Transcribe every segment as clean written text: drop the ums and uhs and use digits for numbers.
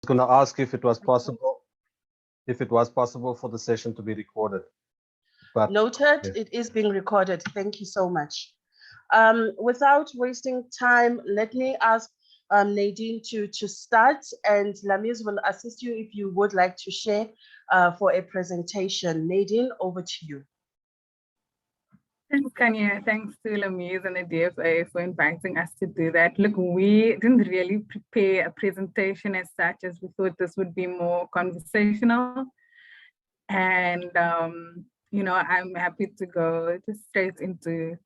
going to ask if it was possible for the session to be recorded. But noted, yeah. It is being recorded. Thank you so much. Without wasting time, let me ask Nadine to start, and Lamise will assist you if you would like to share for a presentation. Nadine, over to you. Thanks, Khanyi. Thanks to Lamise and the DFA for inviting us to do that. Look, we didn't really prepare a presentation as such, as we thought this would be more conversational. And, you know, I'm happy to go just straight into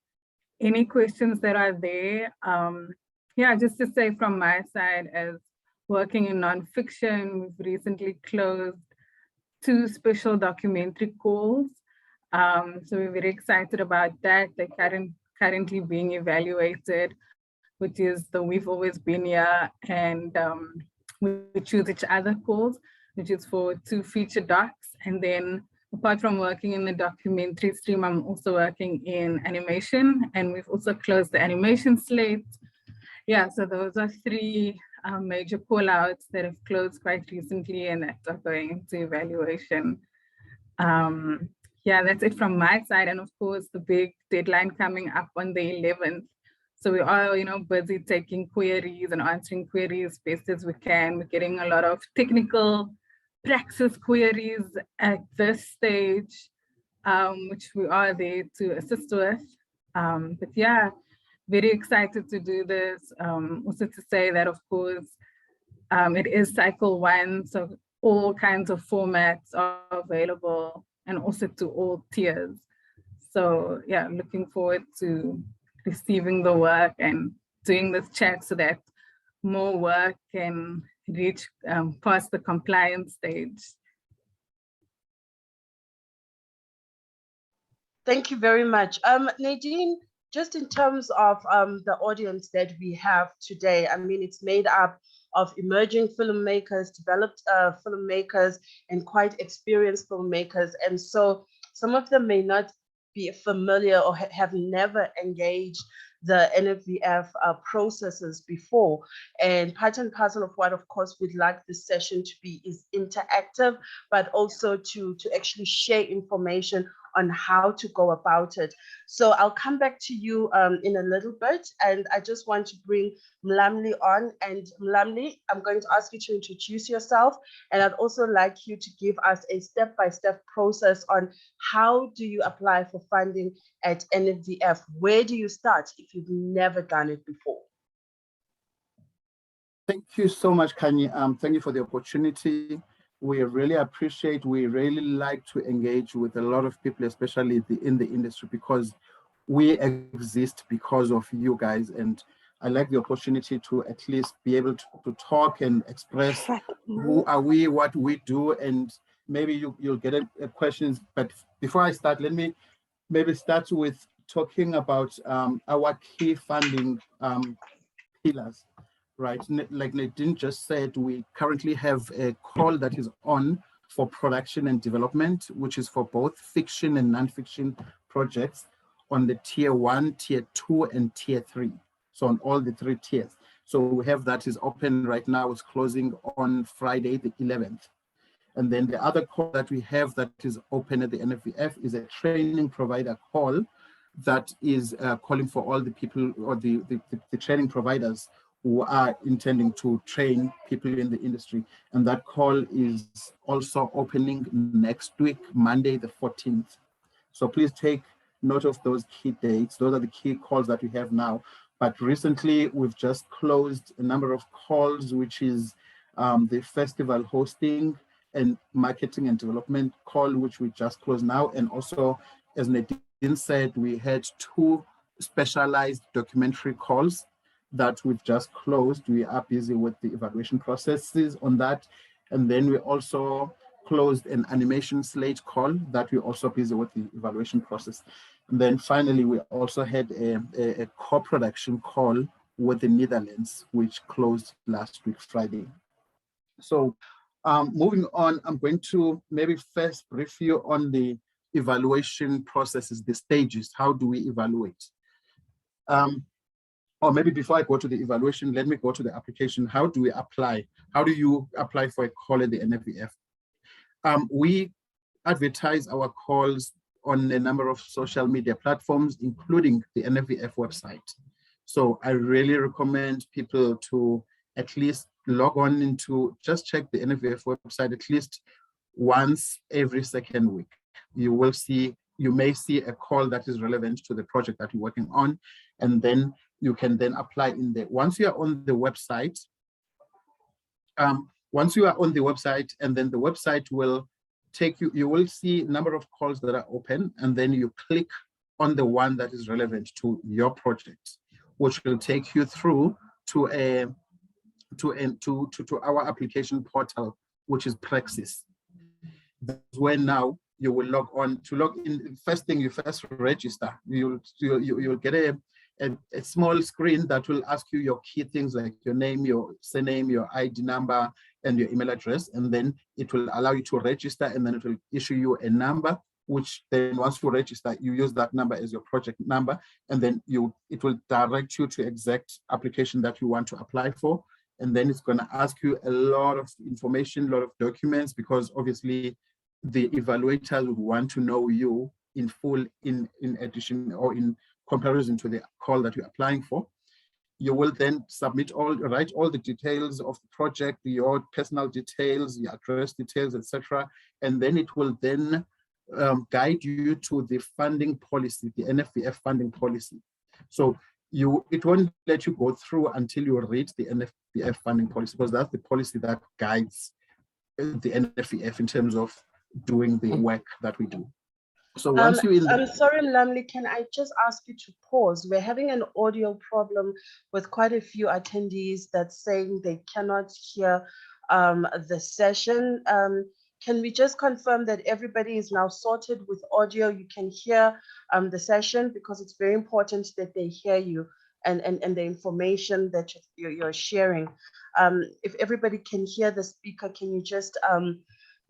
any questions that are there. Yeah, just to say from my side, as working in nonfiction, we've recently closed 2 special documentary calls. So we're very excited about that. They're currently being evaluated, which is the We've Always Been Here and We Choose Each Other calls, which is for 2 feature docs. And then apart from working in the documentary stream, I'm also working in animation, and we've also closed the animation slate. Yeah, so those are 3 major call outs that have closed quite recently and that are going into evaluation. Yeah, that's it from my side. And of course, the big deadline coming up on the 11th. So we are, you know, busy taking queries and answering queries best as we can. We're getting a lot of technical praxis queries at this stage, which we are there to assist with. But yeah, very excited to do this. Also to say that, of course, it is cycle 1, so all kinds of formats are available, and also to all tiers. So yeah, looking forward to receiving the work and doing this chat so that more work can reach past the compliance stage. Thank you very much. Nadine, just in terms of the audience that we have today, I mean, it's made up of emerging filmmakers, developed filmmakers, and quite experienced filmmakers. And so some of them may not be familiar or have never engaged the NFVF processes before. And part and parcel of what, of course, we'd like this session to be is interactive, but also to actually share information on how to go about it. So I'll come back to you in a little bit, and I just want to bring Mlamli on. And Mlamli, I'm going to ask you to introduce yourself, and I'd also like you to give us a step-by-step process on how do you apply for funding at NFVF? Where do you start if you've never done it before? Thank you so much, Khanyi. Thank you for the opportunity. We really appreciate, we really like to engage with a lot of people, especially in the industry, because we exist because of you guys. And I like the opportunity to at least be able to talk and express who are we, what we do, and maybe you'll get questions. But before I start, let me maybe start with talking about our key funding pillars. Right, like Nadine just said, we currently have a call that is on for production and development, which is for both fiction and non-fiction projects on the tier 1, tier 2, and tier 3. So on all the 3 tiers. So we have that is open right now. It's closing on Friday, the 11th. And then the other call that we have that is open at the NFVF is a training provider call that is calling for all the people or the training providers who are intending to train people in the industry. And that call is also opening next week, Monday, the 14th. So please take note of those key dates. Those are the key calls that we have now. But recently, we've just closed a number of calls, which is the festival hosting and marketing and development call, which we just closed now. And also, as Nadine said, we had 2 specialized documentary calls that we've just closed. We are busy with the evaluation processes on that. And then we also closed an animation slate call that we're also busy with the evaluation process. And then finally, we also had a co-production call with the Netherlands, which closed last week, Friday. So moving on, I'm going to maybe first brief you on the evaluation processes, the stages. How do we evaluate? or maybe before I go to the evaluation, let me go to the application. How do we apply? How do you apply for a call at the NFVF? We advertise our calls on a number of social media platforms, including the NFVF website. So I really recommend people to at least log on into, just check the NFVF website at least once every second week. You may see a call that is relevant to the project that you're working on, and then you can then apply in there. Once you are on the website, and then the website will take you, you will see a number of calls that are open, and then you click on the one that is relevant to your project, which will take you through to our application portal, which is Praxis. That's where now you will log on. To log in, first thing, you first register. You'll get a small screen that will ask you your key things like your name, your surname, your ID number, and your email address. And then it will allow you to register, and then it will issue you a number, which then once you register, you use that number as your project number, and then it will direct you to exact application that you want to apply for. And then it's going to ask you a lot of information, a lot of documents, because obviously the evaluators would want to know you in full, in addition or in comparison to the call that you're applying for. You will then write all the details of the project, your personal details, your address details, etc. And then it will then guide you to the funding policy, the NFVF funding policy. So it won't let you go through until you read the NFVF funding policy, because that's the policy that guides the NFVF in terms of doing the work that we do. So once you're in I'm sorry, Lamli, can I just ask you to pause? We're having an audio problem with quite a few attendees that's saying they cannot hear the session. Can we just confirm that everybody is now sorted with audio? You can hear the session, because it's very important that they hear you and the information that you're sharing. If everybody can hear the speaker, can you just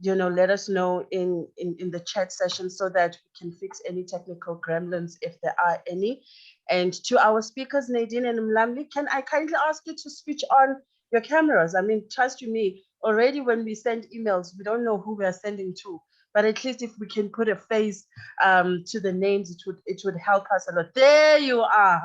let us know in the chat session so that we can fix any technical gremlins if there are any. And to our speakers, Nadine and Mlamli, can I kindly ask you to switch on your cameras? I mean, trust you me, already when we send emails, we don't know who we are sending to, but at least if we can put a face to the names, it would help us a lot. There you are.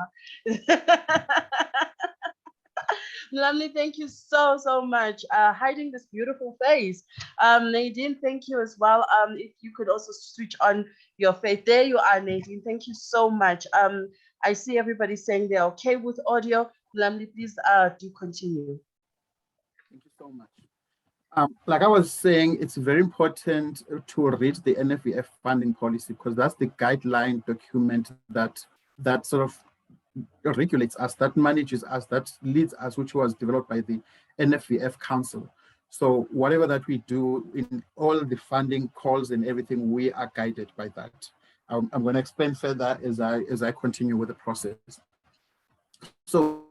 Mlamli, thank you so much. Hiding this beautiful face. Nadine, thank you as well. If you could also switch on your face. There you are, Nadine. Thank you so much. I see everybody saying they're okay with audio. Mlamli, please do continue. Thank you so much. Like I was saying, it's very important to read the NFVF funding policy, because that's the guideline document that sort of regulates us, that manages us, that leads us, which was developed by the NFVF Council. So whatever that we do in all the funding calls and everything, we are guided by that. I'm going to explain further as I continue with the process. So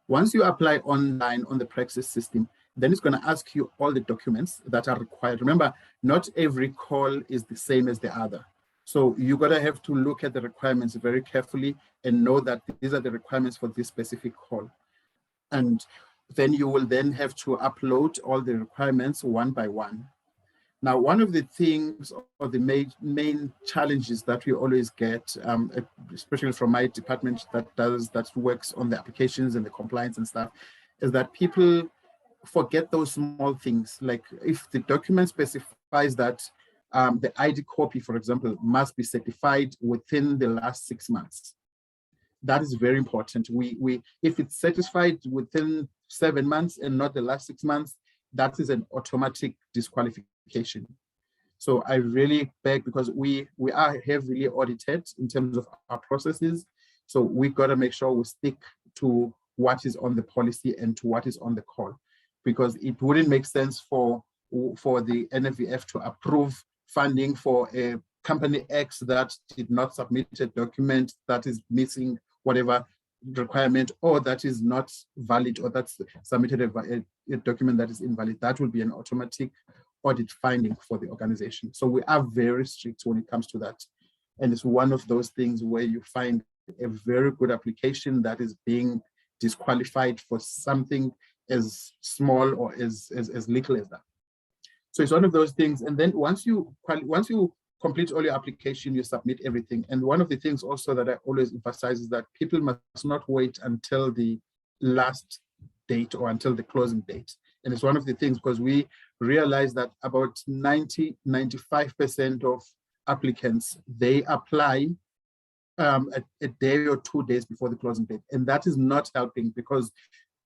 once you apply online on the Praxis system, then it's going to ask you all the documents that are required. Remember, not every call is the same as the other. So you're going to have to look at the requirements very carefully and know that these are the requirements for this specific call. And then you will then have to upload all the requirements one by one. Now, one of the things or the main challenges that we always get, especially from my department that works on the applications and the compliance and stuff, is that people forget those small things. Like if the document specifies that the ID copy, for example, must be certified within the last 6 months. That is very important. If it's certified within 7 months and not the last 6 months, that is an automatic disqualification. So I really beg, because we are heavily audited in terms of our processes. So we got to make sure we stick to what is on the policy and to what is on the call, because it wouldn't make sense for the NFVF to approve funding for a company X that did not submit a document that is missing whatever requirement, or that is not valid, or that's submitted a document that is invalid. That will be an automatic audit finding for the organization. So we are very strict when it comes to that. And it's one of those things where you find a very good application that is being disqualified for something as small or as little as that. So it's one of those things. And then once you complete all your application, you submit everything. And one of the things also that I always emphasize is that people must not wait until the last date or until the closing date. And it's one of the things because we realize that about 95% of applicants, they apply a day or 2 days before the closing date. And that is not helping because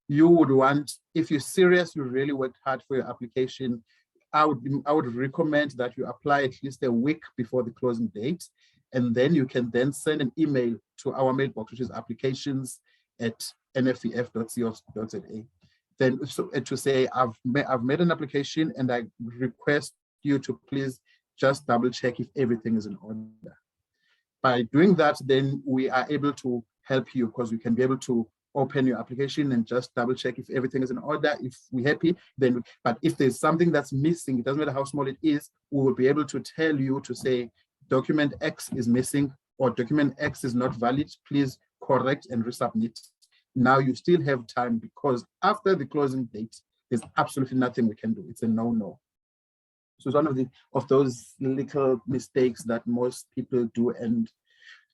you would want, if you're serious, you really worked hard for your application, I would recommend that you apply at least a week before the closing date, and then you can then send an email to our mailbox, which is applications@nfvf.co.za. Then to say, I've made an application and I request you to please just double check if everything is in order. By doing that, then we are able to help you because we can be able to open your application and just double check if everything is in order. If we're happy, then, but if there's something that's missing, it doesn't matter how small it is, we will be able to tell you to say, document X is missing or document X is not valid, please correct and resubmit. Now you still have time because after the closing date, there's absolutely nothing we can do. It's a no-no. So it's one of those little mistakes that most people do, and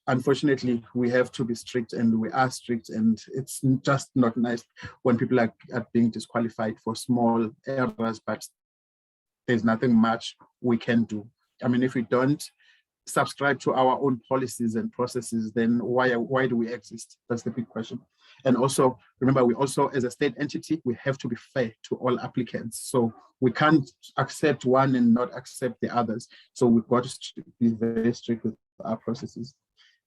unfortunately, we have to be strict, and we are strict, and it's just not nice when people are being disqualified for small errors, but there's nothing much we can do. I mean, if we don't subscribe to our own policies and processes, then why do we exist? That's the big question. And also, remember, we also, as a state entity, we have to be fair to all applicants. So we can't accept one and not accept the others. So we've got to be very strict with our processes.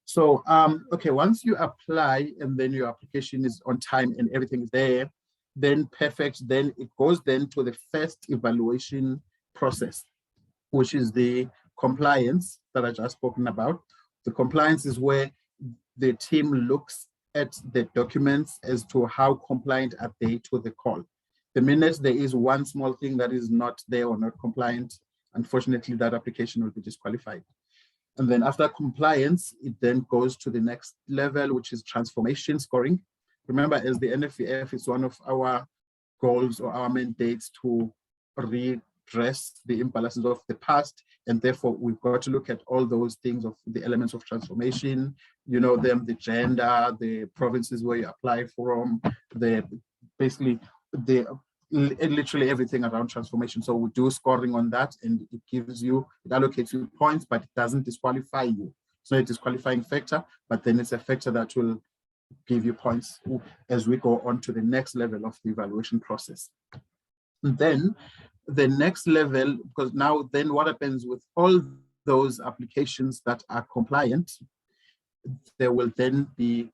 So, okay, once you apply and then your application is on time and everything is there, then perfect. Then it goes then to the first evaluation process, which is the compliance that I just spoken about. The compliance is where the team looks at the documents as to how compliant are they to the call. The minute there is one small thing that is not there or not compliant, unfortunately, that application will be disqualified. And then after compliance, it then goes to the next level, which is transformation scoring. Remember, as the NFVF, it's one of our goals or our mandates to redress the imbalances of the past. And therefore, we've got to look at all those things of the elements of transformation, you know, them, the gender, the provinces where you apply from, literally everything around transformation. So we do scoring on that, and it allocates you points, but it doesn't disqualify you. It's not a disqualifying factor, but then it's a factor that will give you points as we go on to the next level of the evaluation process. And then the next level, because now then what happens with all those applications that are compliant, they will then be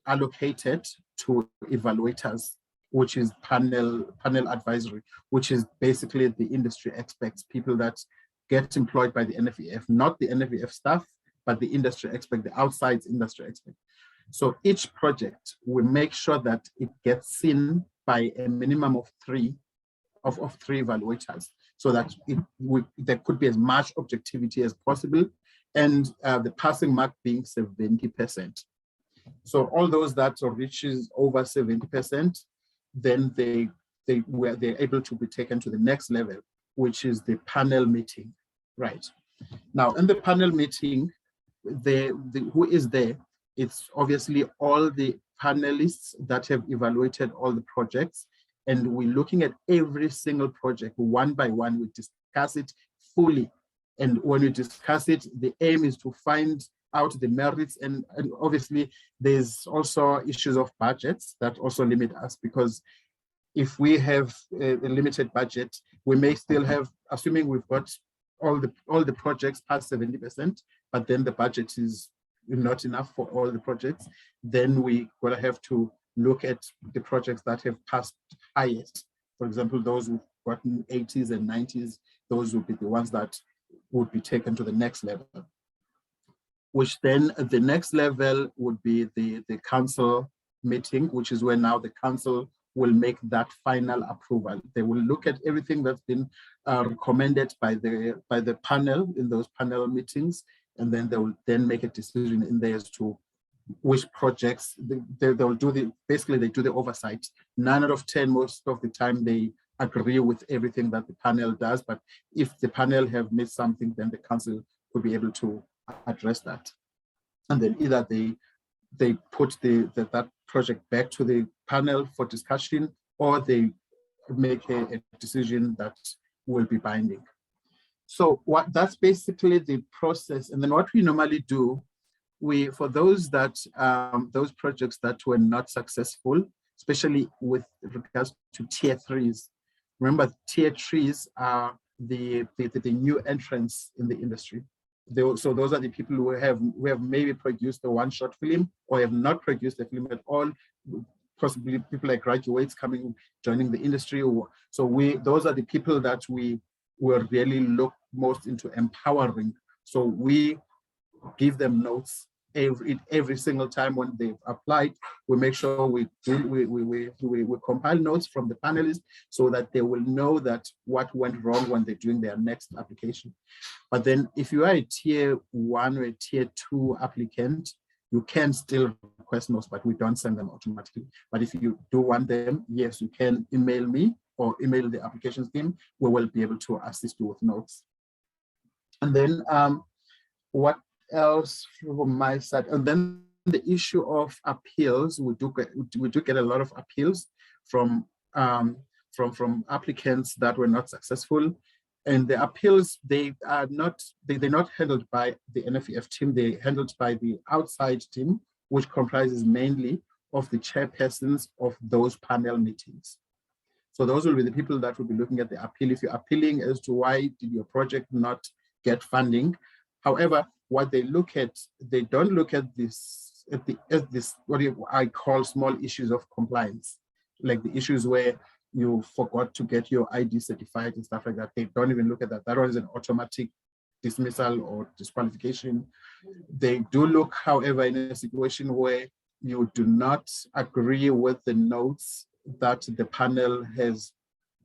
allocated to evaluators, which is panel advisory, which is basically the industry experts, people that get employed by the NFVF, not the NFVF staff, but the industry expert, the outside industry expert. So each project, we make sure that it gets seen by a minimum of three evaluators, so that there could be as much objectivity as possible, and the passing mark being 70%. So all those that reaches over 70%, then they're able to be taken to the next level, which is the panel meeting, right? Now, in the panel meeting, who is there? It's obviously all the panelists that have evaluated all the projects, and we're looking at every single project one by one. We discuss it fully, and when we discuss it, the aim is to find out the merits, and obviously there's also issues of budgets that also limit us, because if we have a limited budget, we may still have, assuming we've got all the projects past 70%, but then the budget is not enough for all the projects, then we will have to look at the projects that have passed highest. For example, those who've gotten 80s and 90s, those would be the ones that would be taken to the next level, which then the next level would be the council meeting, which is where now the council will make that final approval. They will look at everything that's been recommended by the panel in those panel meetings, and then they will then make a decision in there as to which projects they'll do basically they do the oversight. 9 out of 10, most of the time they agree with everything that the panel does, but if the panel have missed something, then the council will be able to address that. And then either they put that project back to the panel for discussion, or they make a decision that will be binding. So that's basically the process. And then what we normally do, for those projects that were not successful, especially with regards to tier 3s. Remember, tier 3s are the new entrants in the industry. So those are the people who have maybe produced a one-shot film or have not produced a film at all, possibly people like graduates joining the industry. So those are the people that we will really look most into empowering. So we give them notes every single time when they've applied. We make sure we compile notes from the panelists so that they will know that what went wrong when they're doing their next application. But then if you are a tier 1 or a tier 2 applicant, you can still request notes, but we don't send them automatically. But if you do want them, yes, you can email me or email the applications team. We will be able to assist you with notes. And then what else from my side? And then the issue of appeals, we do get a lot of appeals from applicants that were not successful. And the appeals, they're not handled by the NFVF team, they're handled by the outside team, which comprises mainly of the chairpersons of those panel meetings. So those will be the people that will be looking at the appeal. If you're appealing as to why did your project not get funding. However, what they look at, they don't look at this, what I call small issues of compliance, like the issues where you forgot to get your ID certified and stuff like that. They don't even look at that. That one is an automatic dismissal or disqualification. They do look, however, in a situation where you do not agree with the notes that the panel has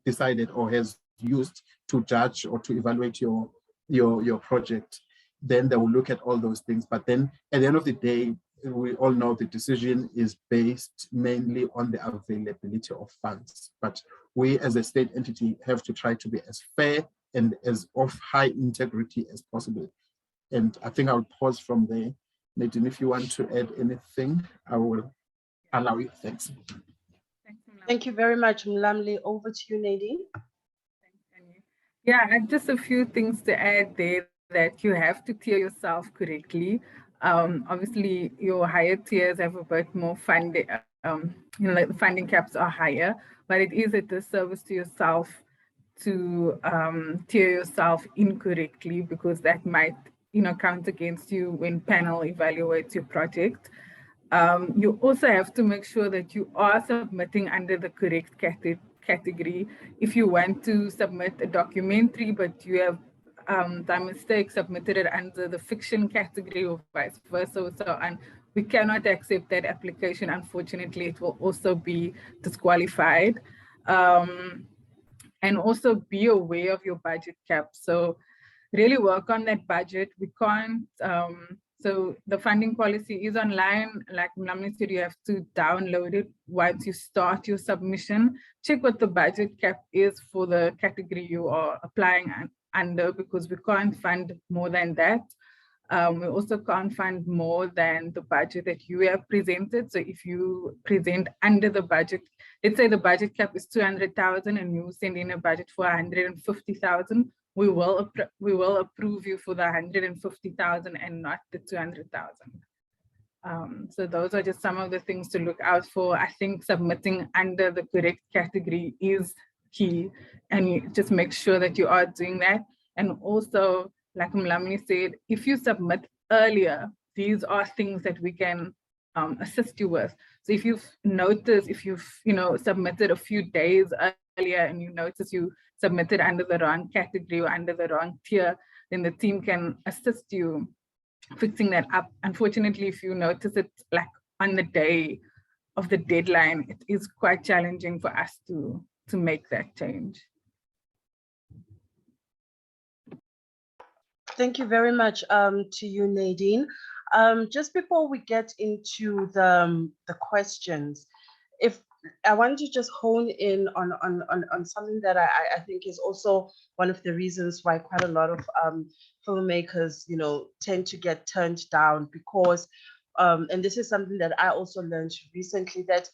decided or has used to judge or to evaluate your project, then they will look at all those things. But then at the end of the day, we all know the decision is based mainly on the availability of funds. But we as a state entity have to try to be as fair and as of high integrity as possible. And I think I'll pause from there. Nadine, if you want to add anything, I will allow you. Thanks. Thank you very much, Mlamli. Over to you, Nadine. Yeah, and just a few things to add there, that you have to tier yourself correctly. Obviously, your higher tiers have a bit more funding, the funding caps are higher, but it is a disservice to yourself to tier yourself incorrectly, because that might, count against you when panel evaluates your project. You also have to make sure that you are submitting under the correct category. If you want to submit a documentary, but you have by mistake submitted it under the fiction category or vice versa, so on, we cannot accept that application. Unfortunately, it will also be disqualified. And also be aware of your budget cap. So really work on that budget. We can't, so the funding policy is online. Like Mlamli said, you have to download it once you start your submission. Check what the budget cap is for the category you are applying under, because we can't fund more than that. We also can't fund more than the budget that you have presented. So if you present under the budget, let's say the budget cap is 200,000 and you send in a budget for 150,000, we will approve you for the 150,000 and not the 200,000. So those are just some of the things to look out for. I think submitting under the correct category is key, and you just make sure that you are doing that. And also, like Mlamli said, if you submit earlier, these are things that we can assist you with. So if you've noticed, if you've submitted a few days earlier and you notice you submitted under the wrong category or under the wrong tier, then the team can assist you fixing that up. Unfortunately, if you notice it like on the day of the deadline, it is quite challenging for us to make that change. Thank you very much to you, Nadine. Just before we get into the questions, if I want to just hone in on something that I think is also one of the reasons why quite a lot of filmmakers, you know, tend to get turned down, because and this is something that I also learned recently, that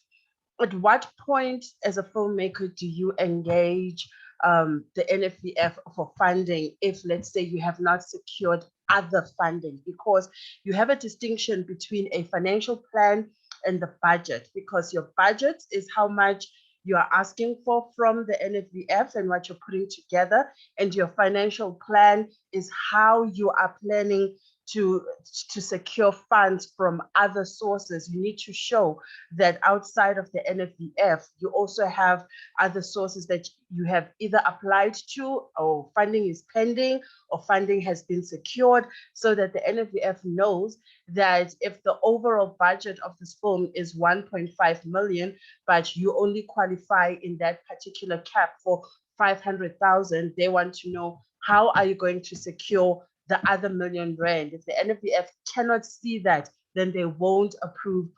at what point as a filmmaker do you engage the NFVF for funding if, let's say, you have not secured other funding? Because you have a distinction between a financial plan and the budget, because your budget is how much you are asking for from the NFVF and what you're putting together, and your financial plan is how you are planning to secure funds from other sources. You need to show that outside of the NFVF, you also have other sources that you have either applied to, or funding is pending, or funding has been secured, so that the NFVF knows that if the overall budget of this film is 1.5 million, but you only qualify in that particular cap for 500,000, they want to know, how are you going to secure the other R1 million? If the NFVF cannot see that, then they won't approve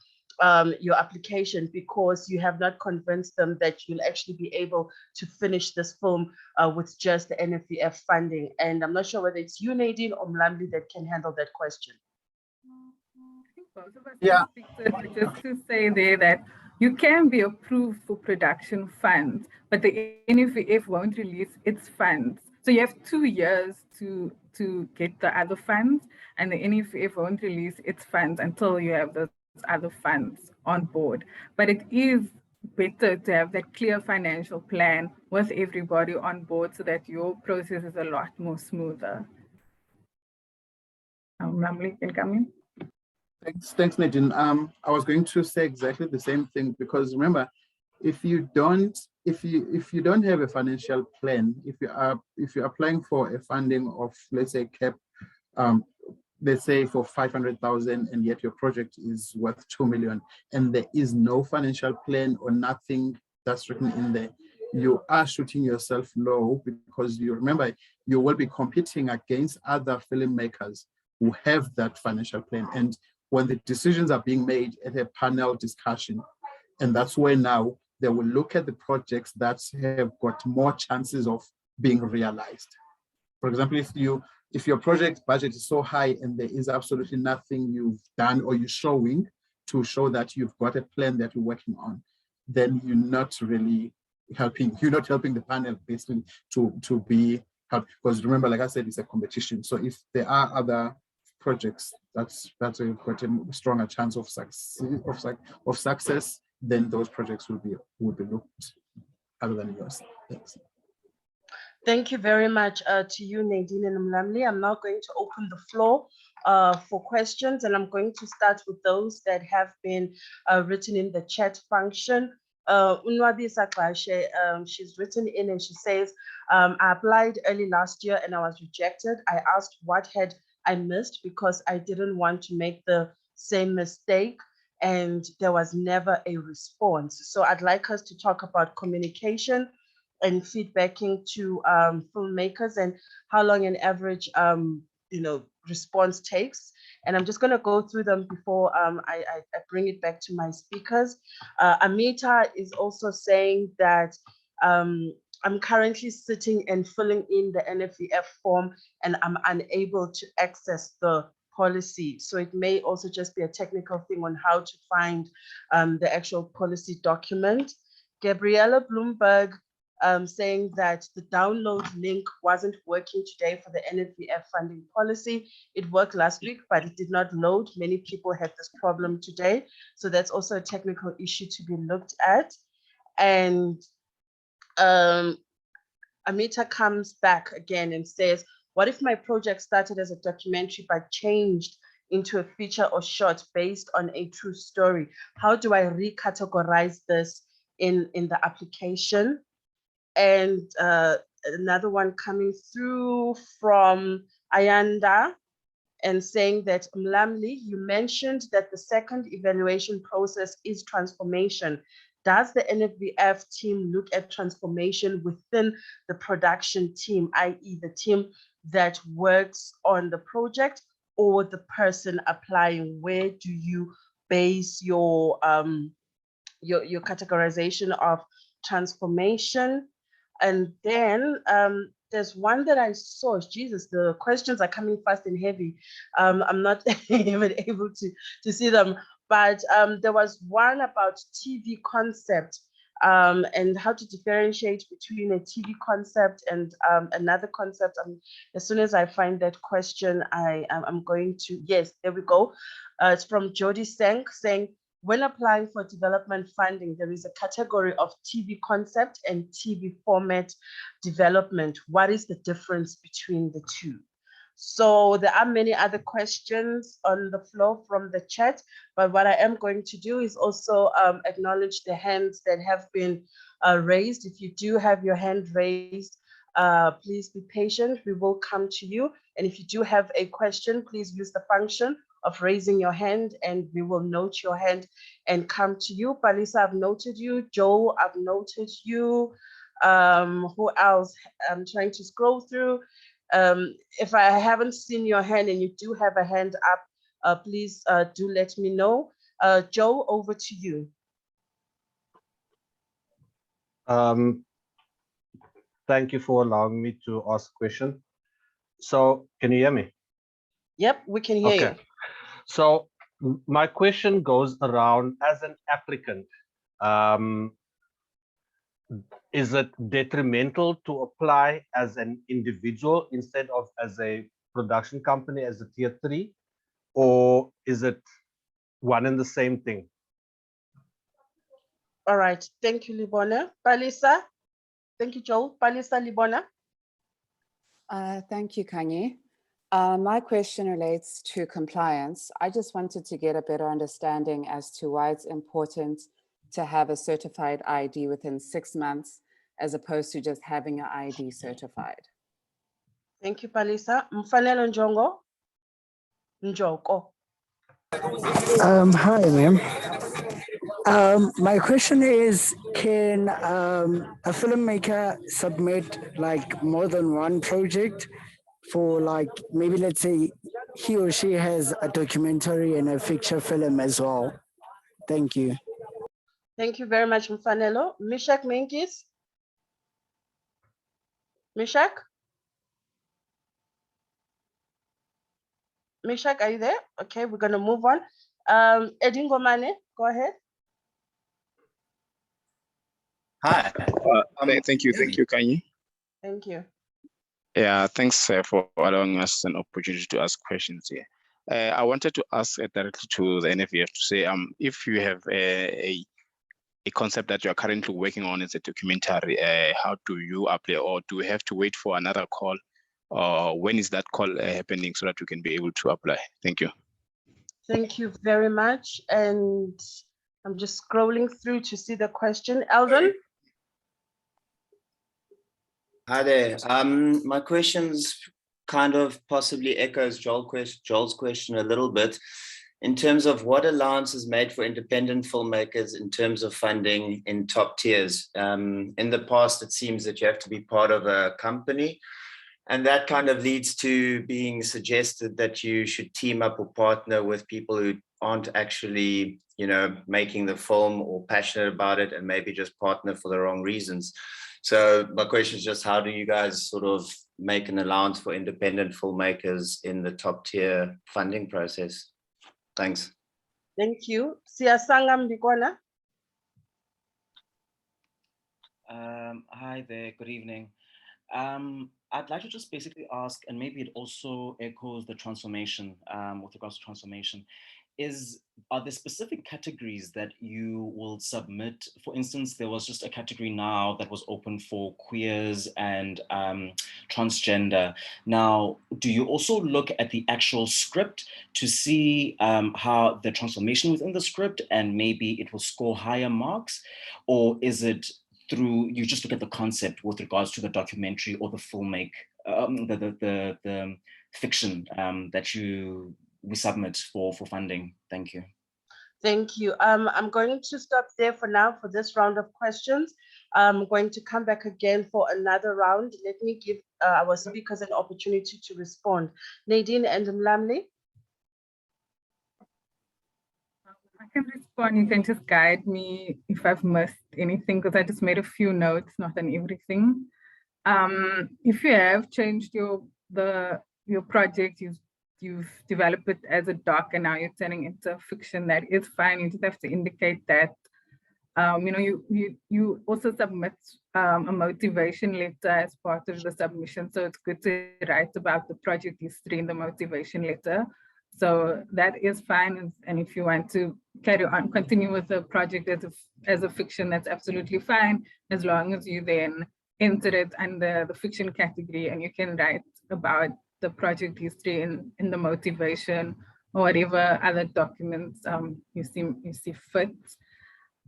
your application, because you have not convinced them that you'll actually be able to finish this film with just the NFVF funding. And I'm not sure whether it's you, Nadine, or Mlamli, that can handle that question. I think both of us Yeah. can speak to it, but just to say there that you can be approved for production funds, but the NFVF won't release its funds. So you have 2 years to get the other funds, and the NFVF won't release its funds until you have those other funds on board. But it is better to have that clear financial plan with everybody on board, so that your process is a lot more smoother. Ramli can come in. Thanks, Nadine. I was going to say exactly the same thing, because remember, if you don't have a financial plan, if you're applying for a funding of, let's say, cap, let's say for 500,000, and yet your project is worth 2 million, and there is no financial plan or nothing that's written in there, you are shooting yourself low, because you remember, you will be competing against other filmmakers who have that financial plan. And when the decisions are being made at a panel discussion, and that's where now they will look at the projects that have got more chances of being realized. For example, if your project budget is so high and there is absolutely nothing you've done or you're showing to show that you've got a plan that you're working on, then you're not really helping. You're not helping the panel basically to be helped, because remember, like I said, it's a competition. So if there are other projects that's got a stronger chance of success, then those projects will be looked other than yours. Thanks. Thank you very much to you, Nadine and Mlamli. I'm now going to open the floor for questions, and I'm going to start with those that have been written in the chat function. Unwabi Saklashe, she's written in and she says, I applied early last year and I was rejected. I asked what had I missed, because I didn't want to make the same mistake, and there was never a response. So I'd like us to talk about communication and feedbacking to filmmakers, and how long an average response takes. And I'm just going to go through them before I bring it back to my speakers. Amita is also saying that I'm currently sitting and filling in the NFVF form, and I'm unable to access the policy. So it may also just be a technical thing on how to find the actual policy document. Gabriella Bloomberg saying that the download link wasn't working today for the NFVF funding policy. It worked last week, but it did not load. Many people had this problem today. So that's also a technical issue to be looked at. And Amita comes back again and says, what if my project started as a documentary but changed into a feature or short based on a true story? How do I recategorize this in the application? And another one coming through from Ayanda, and saying that, Mlamli, you mentioned that the second evaluation process is transformation. Does the NFVF team look at transformation within the production team, i.e. the team that works on the project, or the person applying? Where do you base your categorization of transformation? And then there's one that I saw. Jesus, the questions are coming fast and heavy. I'm not even able to see them. But there was one about TV concept and how to differentiate between a TV concept and another concept. As soon as I find that question, I'm going to, yes, there we go. It's from Jody Senk saying, when applying for development funding, there is a category of TV concept and TV format development. What is the difference between the two? So there are many other questions on the floor from the chat, but what I am going to do is also acknowledge the hands that have been raised. If you do have your hand raised, please be patient. We will come to you. And if you do have a question, please use the function of raising your hand and we will note your hand and come to you. Palisa, I've noted you. Joe, I've noted you. Who else? I'm trying to scroll through. If I haven't seen your hand and you do have a hand up, please do let me know. Joe, over to you. Thank you for allowing me to ask a question. So can you hear me? Yep, we can hear you. So my question goes around, as an applicant, is it detrimental to apply as an individual instead of as a production company, as a tier 3, or is it one and the same thing? All right, thank you, Libona. Palisa, thank you, Joel. Palisa, Libona. Thank you, Khanyi. My question relates to compliance. I just wanted to get a better understanding as to why it's important to have a certified ID within 6 months, as opposed to just having an ID certified. Thank you, Palisa. Mfanelo Njongo. Njoko. Hi, ma'am. My question is, can a filmmaker submit like more than one project for, like, maybe let's say he or she has a documentary and a feature film as well? Thank you. Thank you very much, Mfanelo. Mishak Menkis. Mishak? Mishak, are you there? Okay, we're going to move on. Edingo Mane, go ahead. Hi. Thank you, Khanyi. Thank you. Yeah, thanks for allowing us an opportunity to ask questions here. I wanted to ask directly to the NFVF to say, if you have a concept that you are currently working on as a documentary, how do you apply, or do we have to wait for another call? Or when is that call happening so that you can be able to apply? Thank you. Thank you very much. And I'm just scrolling through to see the question. Eldon? Hi there. My question's kind of possibly echoes Joel's question a little bit in terms of what allowance is made for independent filmmakers in terms of funding in top tiers. In the past, it seems that you have to be part of a company, and that kind of leads to being suggested that you should team up or partner with people who aren't actually, making the film or passionate about it, and maybe just partner for the wrong reasons. So my question is just, how do you guys sort of make an allowance for independent filmmakers in the top tier funding process? Thanks. Thank you. Siyasanga Mbikwana. Hi there, good evening. I'd like to just basically ask, and maybe it also echoes the transformation, with regards to transformation, are there specific categories that you will submit? For instance, there was just a category now that was open for queers and transgender. Now, do you also look at the actual script to see how the transformation within the script, and maybe it will score higher marks? Or is it through, you just look at the concept with regards to the documentary or the filmmaker, the fiction that we submit for funding? Thank you. Thank you. I'm going to stop there for now for this round of questions. I'm going to come back again for another round. Let me give our speakers an opportunity to respond. Nadine and Mlamli. I can respond. You can just guide me if I've missed anything, because I just made a few notes, not on everything. If you have changed your project, you've developed it as a doc and now you're turning into a fiction, that is fine. You just have to indicate that. You also submit a motivation letter as part of the submission. So it's good to write about the project history in the motivation letter. So that is fine. And if you want to carry on, continue with the project as a fiction, that's absolutely fine, as long as you then enter it under the fiction category and you can write about the project history in the motivation or whatever other documents you see fit.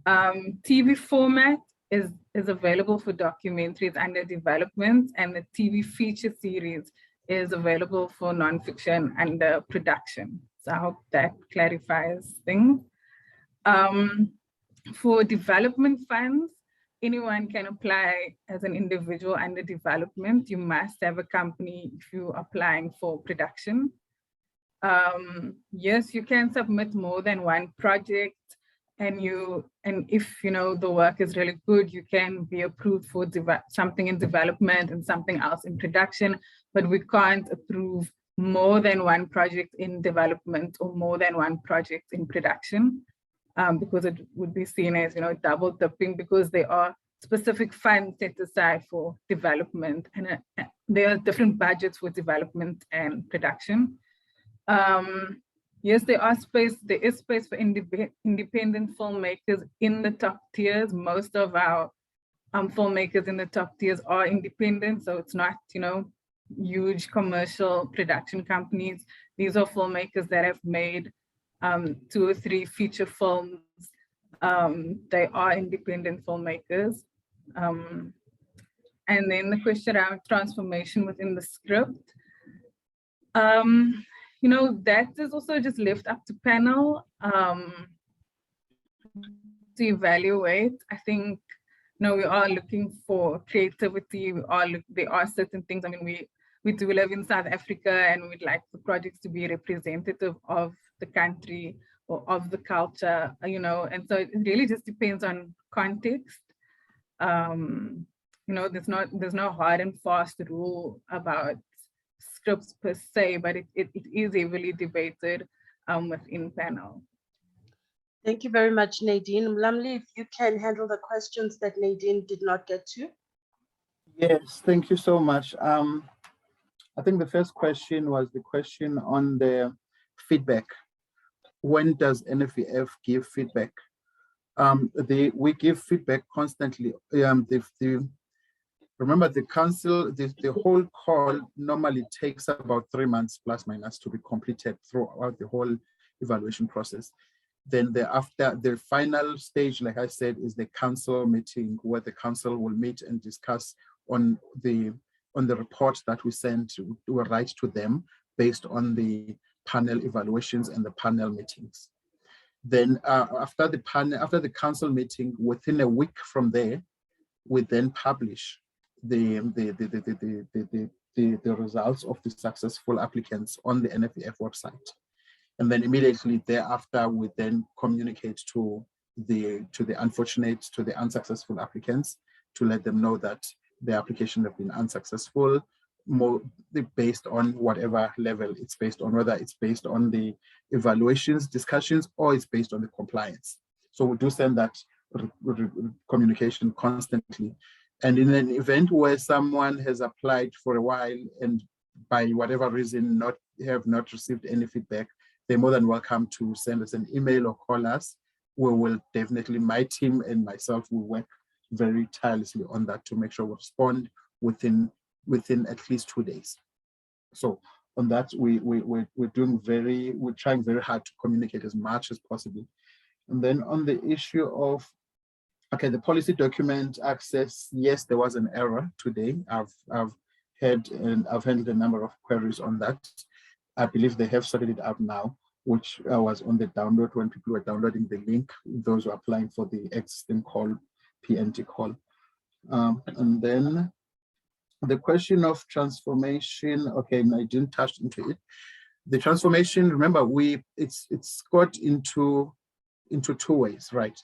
TV format is available for documentaries under development, and the TV feature series is available for nonfiction under production. So I hope that clarifies things. For development funds, anyone can apply as an individual under development. You must have a company if you're applying for production. Yes, you can submit more than one project, and if the work is really good, you can be approved for something in development and something else in production, but we can't approve more than one project in development or more than one project in production, because it would be seen as double dipping, because there are specific funds set aside for development, and there are different budgets for development and production. Yes, there is space for independent filmmakers in the top tiers. Most of our filmmakers in the top tiers are independent, so it's not, huge commercial production companies. These are filmmakers that have made 2 or 3 feature films. They are independent filmmakers. And then the question around transformation within the script. That is also just left up to panel to evaluate. I think, we are looking for creativity. There are certain things. I mean, we do live in South Africa, and we'd like the projects to be representative of the country or of the culture, and so it really just depends on context. There's no hard and fast rule about scripts per se, but it is heavily debated within panel. Thank you very much, Nadine. Mlamli, if you can handle the questions that Nadine did not get to. Yes, thank you so much. I think the first question was the question on the feedback. When does NFVF give feedback? We give feedback constantly. Remember, the council, the whole call normally takes about 3 months plus minus to be completed throughout the whole evaluation process. Then after the final stage, like I said, is the council meeting, where the council will meet and discuss on the report that we send to write to them based on the panel evaluations and the panel meetings. Then after the council meeting, within a week from there, we then publish the results of the successful applicants on the NFVF website. And then immediately thereafter, we then communicate to the unsuccessful applicants to let them know that the application have been unsuccessful, more based on whatever level it's based on, whether it's based on the evaluations, discussions, or it's based on the compliance. So we do send that communication constantly. And in an event where someone has applied for a while and by whatever reason have not received any feedback, they're more than welcome to send us an email or call us. We will definitely, my team and myself will work very tirelessly on that to make sure we respond within at least 2 days. So on that, we're trying very hard to communicate as much as possible. And then on the issue of, okay, the policy document access, yes, there was an error today. I've handled a number of queries on that. I believe they have sorted it out now, which was on the download when people were downloading the link, those who are applying for the existing call, PNT call. And then the question of transformation, okay, I didn't touch into it. The transformation, remember, it's got into into two ways, right?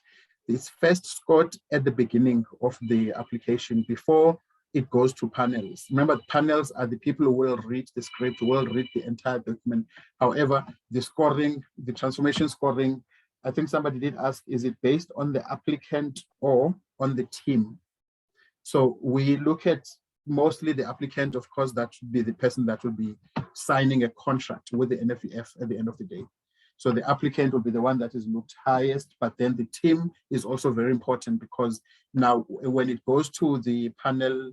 It's first scored at the beginning of the application before it goes to panels. Remember, panels are the people who will read the script, will read the entire document. However, the scoring, the transformation scoring, I think somebody did ask, is it based on the applicant or on the team? So we look at mostly the applicant. Of course, that should be the person that will be signing a contract with the NFVF at the end of the day. So the applicant will be the one that is looked highest, but then the team is also very important, because now when it goes to the panel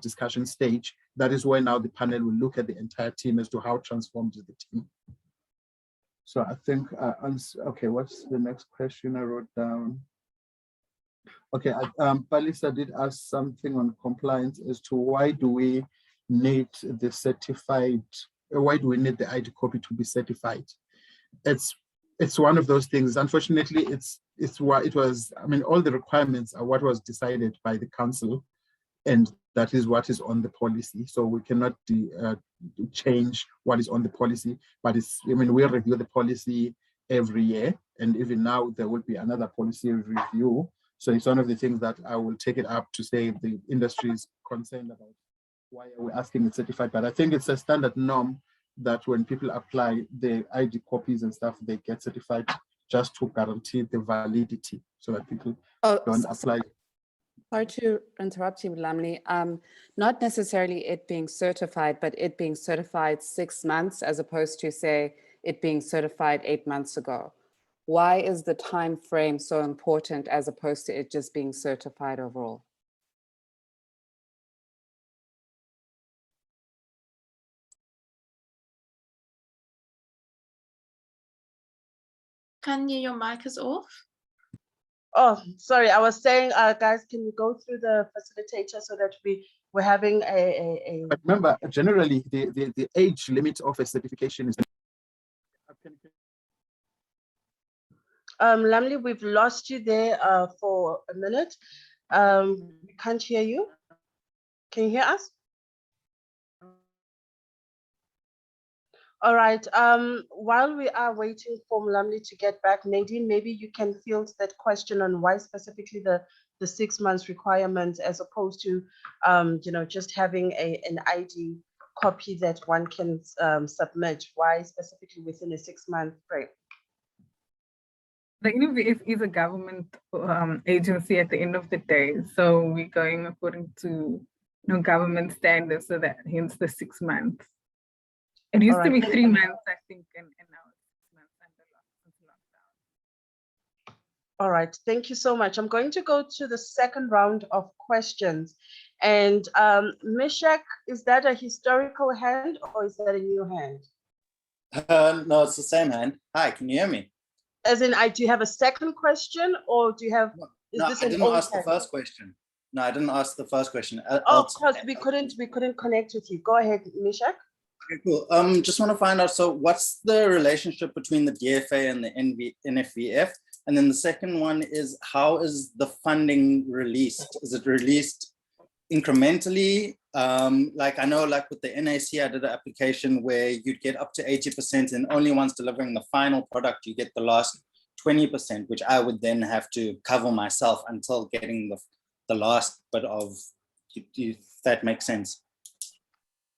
discussion stage, that is where now the panel will look at the entire team as to how transformed is the team. So I think, okay, what's the next question I wrote down? Okay, Palisa did ask something on compliance as to why do we need the certified, why do we need the ID copy to be certified? It's one of those things. Unfortunately, it's what it was. I mean, all the requirements are what was decided by the council, and that is what is on the policy. So we cannot change what is on the policy, but it's, I mean, we review the policy every year, and even now there will be another policy review. So it's one of the things that I will take it up to say if the industry is concerned about why are we asking it certified. But I think it's a standard norm that when people apply the ID copies and stuff, they get certified just to guarantee the validity so that people don't apply. Sorry to interrupt you, Lamli. Not necessarily it being certified, but it being certified 6 months as opposed to, say, it being certified 8 months ago. Why is the time frame so important as opposed to it just being certified overall? Khanyi, your mic is off. Oh, sorry. I was saying, guys, can we go through the facilitator so that we're having a... But remember, generally, the age limit of a certification is... Lamli, we've lost you there for a minute. We can't hear you. Can you hear us? All right. While we are waiting for Lamli to get back, Nadine, maybe you can field that question on why specifically the 6 months requirement, as opposed to just having an ID copy that one can submit. Why specifically within a 6 month frame? The NFVF is a government agency at the end of the day, so we're going according to government standards, so that hence the 6 months. It used to be 3 months, I think, and now it's 6 months until lockdown. All right, thank you so much. I'm going to go to the second round of questions. And Mishak, is that a historical hand or is that a new hand? No, it's the same hand. Hi, can you hear me? As in, do you have a second question, or do you have? No, I didn't ask the first question. No, I didn't ask the first question. Oh, of course, we couldn't connect with you. Go ahead, Mishak. Okay, cool. Just want to find out, so what's the relationship between the DFA and the NFVF? And then the second one is, how is the funding released? Is it released incrementally? Like I know, like with the NAC, I did an application where you'd get up to 80%, and only once delivering the final product, you get the last 20%, which I would then have to cover myself until getting the last bit of, if that makes sense.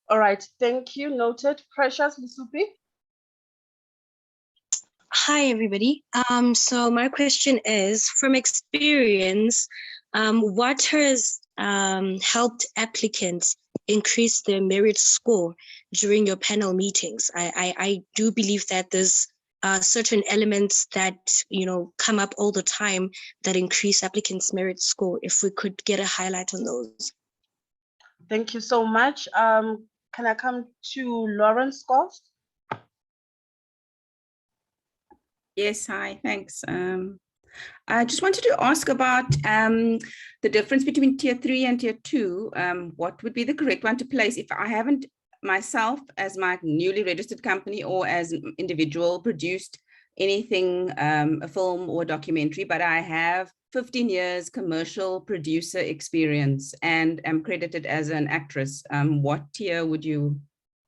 All right, thank you. Noted. Precious Lusupi. Hi, everybody. So my question is, from experience, what has helped applicants increase their merit score during your panel meetings? I do believe that there's certain elements that come up all the time that increase applicants' merit score. If we could get a highlight on those. Thank you so much. Can I come to Lauren Scott? Yes, hi, thanks. I just wanted to ask about the difference between tier 3 and tier 2. What would be the correct one to place if I haven't myself, as my newly registered company or as an individual, produced anything, a film or documentary, but I have 15 years commercial producer experience and am credited as an actress. What tier would you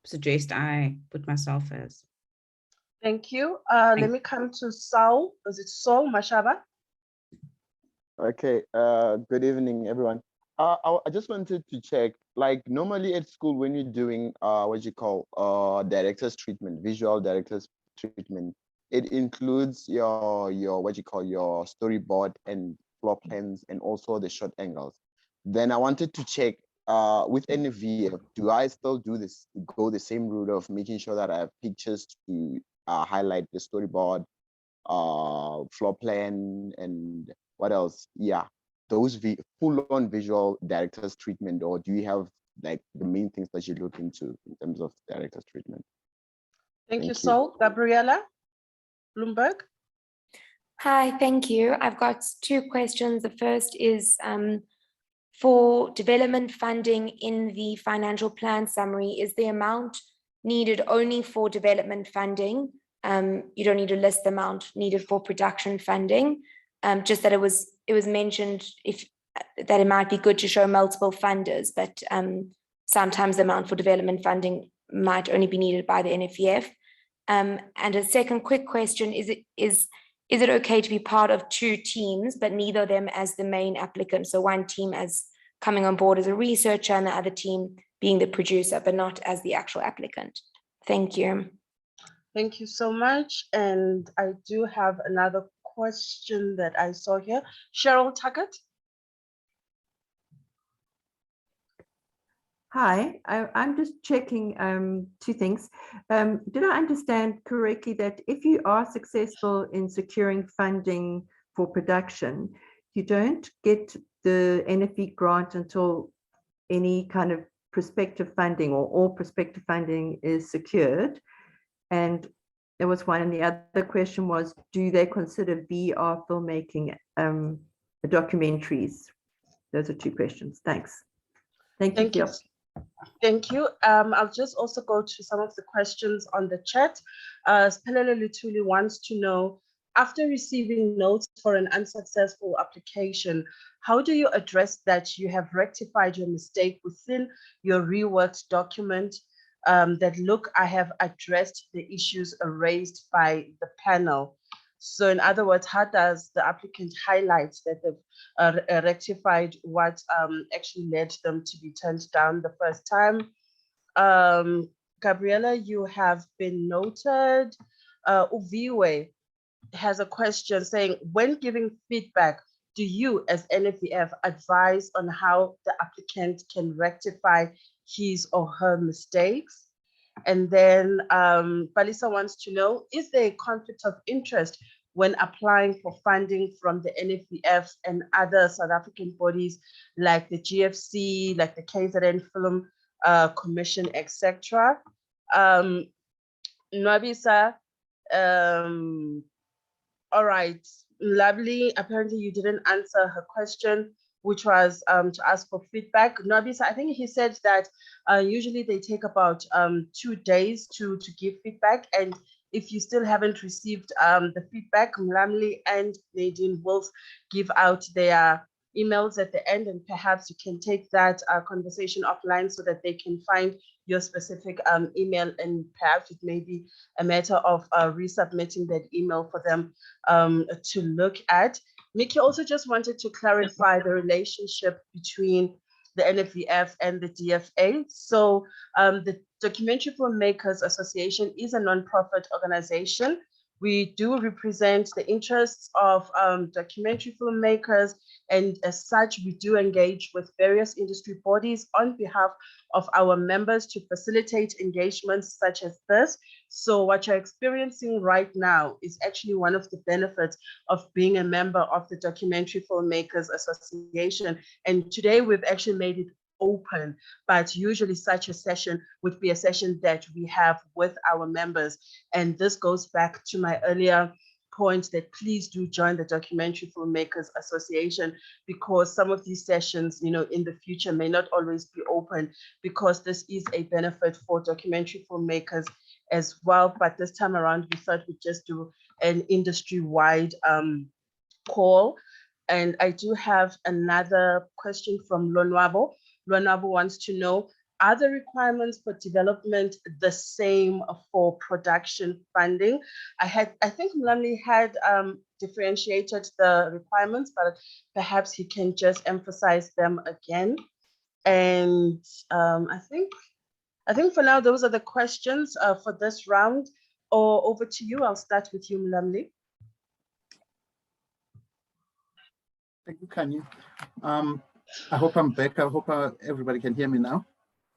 suggest I put myself as? Thank you. Let me come to Saul. Is it Saul Mashaba? Okay, good evening, everyone. I just wanted to check, like normally at school when you're doing what you call director's treatment, visual director's treatment, it includes your what you call your storyboard and floor plans and also the shot angles. Then I wanted to check with NFVF, do I still do this, go the same route of making sure that I have pictures to highlight the storyboard, floor plan, and what else? Yeah, those full-on visual director's treatment, or do you have like the main things that you look into in terms of director's treatment? Thank you, Saul. Gabriella Bloomberg. Hi, thank you. I've got two questions. The first is for development funding in the financial plan summary, is the amount needed only for development funding? You don't need to list the amount needed for production funding, just that it was mentioned that it might be good to show multiple funders, but sometimes the amount for development funding might only be needed by the NFVF. And a second quick question, is it okay to be part of two teams, but neither of them as the main applicant? So one team as coming on board as a researcher and the other team being the producer, but not as the actual applicant. Thank you. Thank you so much. And I do have another question that I saw here. Cheryl Tuckett. Hi, I'm just checking two things. Did I understand correctly that if you are successful in securing funding for production, you don't get the NFV grant until any kind of prospective funding or all prospective funding is secured? And there was one, and the other question was, do they consider VR filmmaking documentaries? Those are two questions. Thanks. Thank you. Thank you. I'll just also go to some of the questions on the chat. Spelele Lutuli wants to know, after receiving notes for an unsuccessful application, how do you address that you have rectified your mistake within your reworked document? That look, I have addressed the issues raised by the panel. So in other words, how does the applicant highlight that they've rectified what actually led them to be turned down the first time? Gabriella, you have been noted. Uviwe has a question saying, when giving feedback, do you as NFVF advise on how the applicant can rectify his or her mistakes? And then Palisa wants to know, is there a conflict of interest when applying for funding from the NFVF and other South African bodies like the GFC, like the KZN Film Commission, etc.? Nwabisa, all right, lovely. Apparently you didn't answer her question, which was to ask for feedback. Nwabisa, I think he said that usually they take about 2 days to give feedback. And if you still haven't received the feedback, Mlamli and Nadine will give out their emails at the end, and perhaps you can take that conversation offline so that they can find your specific email, and perhaps it may be a matter of resubmitting that email for them to look at. Mickey also just wanted to clarify the relationship between the NFVF and the DFA. So the Documentary Filmmakers Association is a non-profit organization. We do represent the interests of documentary filmmakers, and as such, we do engage with various industry bodies on behalf of our members to facilitate engagements such as this. So what you're experiencing right now is actually one of the benefits of being a member of the Documentary Filmmakers Association. And today we've actually made it open, but usually such a session would be a session that we have with our members. And this goes back to my earlier point that please do join the Documentary Filmmakers Association, because some of these sessions, you know, in the future may not always be open, because this is a benefit for documentary filmmakers as well. But this time around, we thought we'd just do an industry-wide call. And I do have another question from Lonwabo. Lonwabo wants to know, Are the requirements for development the same for production funding? I think Mlamli had differentiated the requirements, but perhaps he can just emphasize them again. And I think for now, those are the questions for this round. Or over to you. I'll start with you, Mlamli. Thank you, Khanyi. I hope I'm back. I hope everybody can hear me now.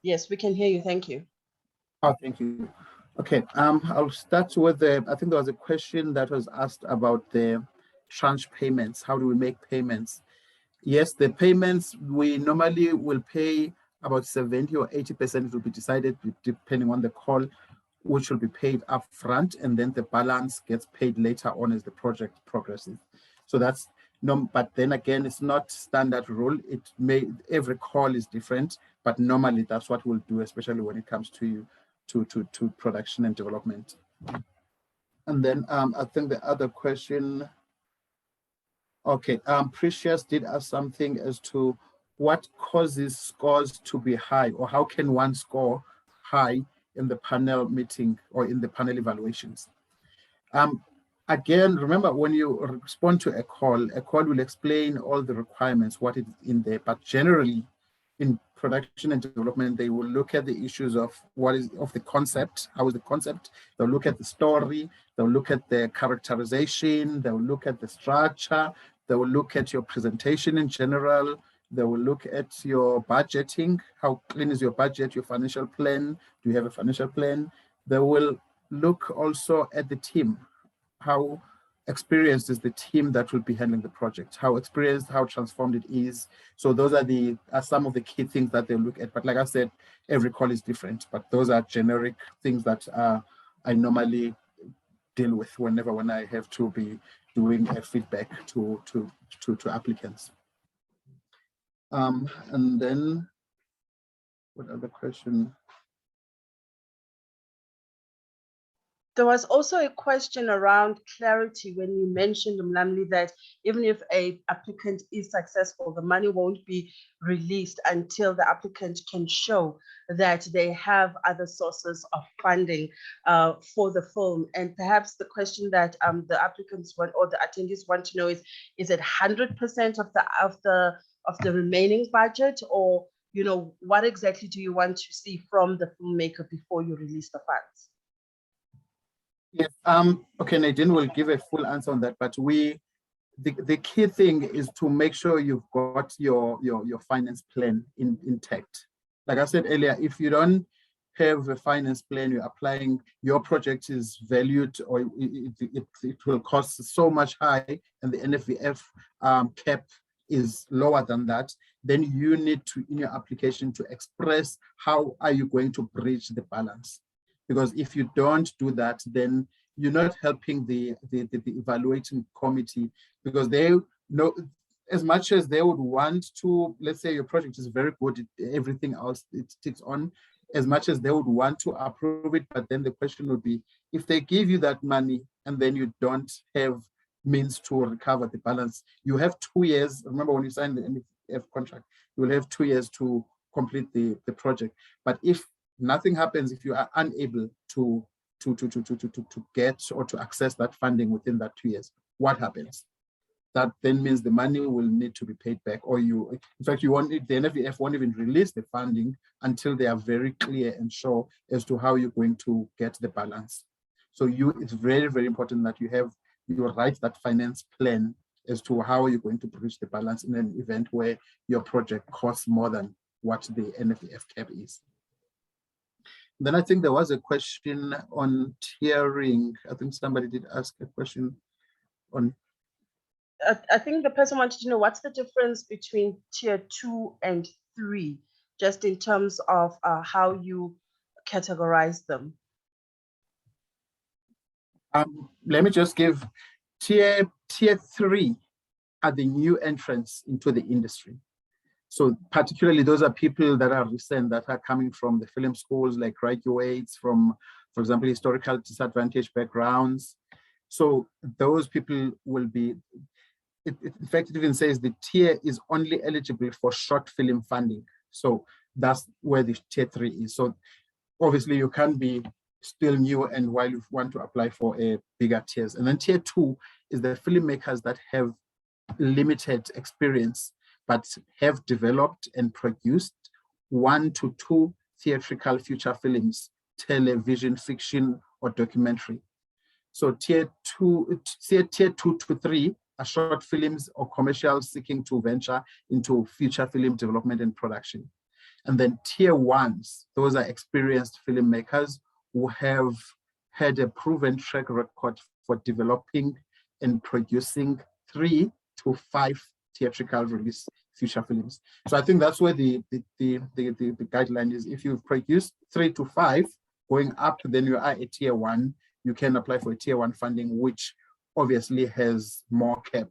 Yes, we can hear you. Thank you. Oh, thank you. Okay, I'll start with I think there was a question that was asked about the tranche payments. How do we make payments? Yes, the payments, we normally will pay about 70 or 80%. It will be decided depending on the call, which will be paid up front, and then the balance gets paid later on as the project progresses. So that's no, but then again, it's not standard rule. Every call is different, but normally that's what we'll do, especially when it comes to production and development. And then I think the other question, okay, Precious did ask something as to what causes scores to be high, or how can one score high in the panel meeting or in the panel evaluations. Again, remember, when you respond to a call will explain all the requirements, what is in there, but generally in production and development, they will look at the issues of the concept, how is the concept, they'll look at the story, they'll look at the characterization, they'll look at the structure, they will look at your presentation in general, they will look at your budgeting, how clean is your budget, your financial plan, do you have a financial plan? They will look also at the team. How experienced is the team that will be handling the project? How experienced, how transformed it is. So those are some of the key things that they look at. But like I said, every call is different, but those are generic things that I normally deal with when I have to be doing a feedback to applicants. And then what other question? There was also a question around clarity when you mentioned, Mlamli, that even if an applicant is successful, the money won't be released until the applicant can show that they have other sources of funding for the film. And perhaps the question that the applicants want, or the attendees want to know is it 100% of the remaining budget, or what exactly do you want to see from the filmmaker before you release the funds? Yes, okay, Nadine will give a full answer on that, but the key thing is to make sure you've got your finance plan intact. Like I said earlier, if you don't have a finance plan, you're applying, your project is valued, or it will cost so much high, and the NFVF cap is lower than that, then you need to, in your application, to express how are you going to bridge the balance. Because if you don't do that, then you're not helping the evaluating committee, because they know, as much as they would want to, let's say your project is very good, everything else it sticks on, as much as they would want to approve it, but then the question would be, if they give you that money and then you don't have means to recover the balance, you have 2 years. Remember, when you sign the NFVF contract, you will have 2 years to complete the project. But if nothing happens, if you are unable to get or to access that funding within that 2 years, what happens? That then means the money will need to be paid back, or in fact, the NFVF won't even release the funding until they are very clear and sure as to how you're going to get the balance. So it's very, very important that you write that finance plan as to how you're going to bridge the balance in an event where your project costs more than what the NFVF cap is. Then I think there was a question on tiering. I think somebody did ask a question on. I think the person wanted to know what's the difference between tier 2 and 3, just in terms of how you categorize them. Let me just give tier 3 are the new entrants into the industry. So particularly those are people that are recent, that are coming from the film schools, like graduates from, for example, historical disadvantaged backgrounds. So those people will be, in fact, it even says the tier is only eligible for short film funding. So that's where the tier 3 is. So obviously you can't be still new and while you want to apply for a bigger tiers. And then tier 2 is the filmmakers that have limited experience but have developed and produced 1 to 2 theatrical feature films, television, fiction, or documentary. So tier 2 to 3 are short films or commercials seeking to venture into feature film development and production. And then tier 1s, those are experienced filmmakers who have had a proven track record for developing and producing 3 to 5 theatrical release feature films. So I think that's where the guideline is. If you've produced 3 to 5, going up, then you are a tier 1. You can apply for a tier 1 funding, which obviously has more cap.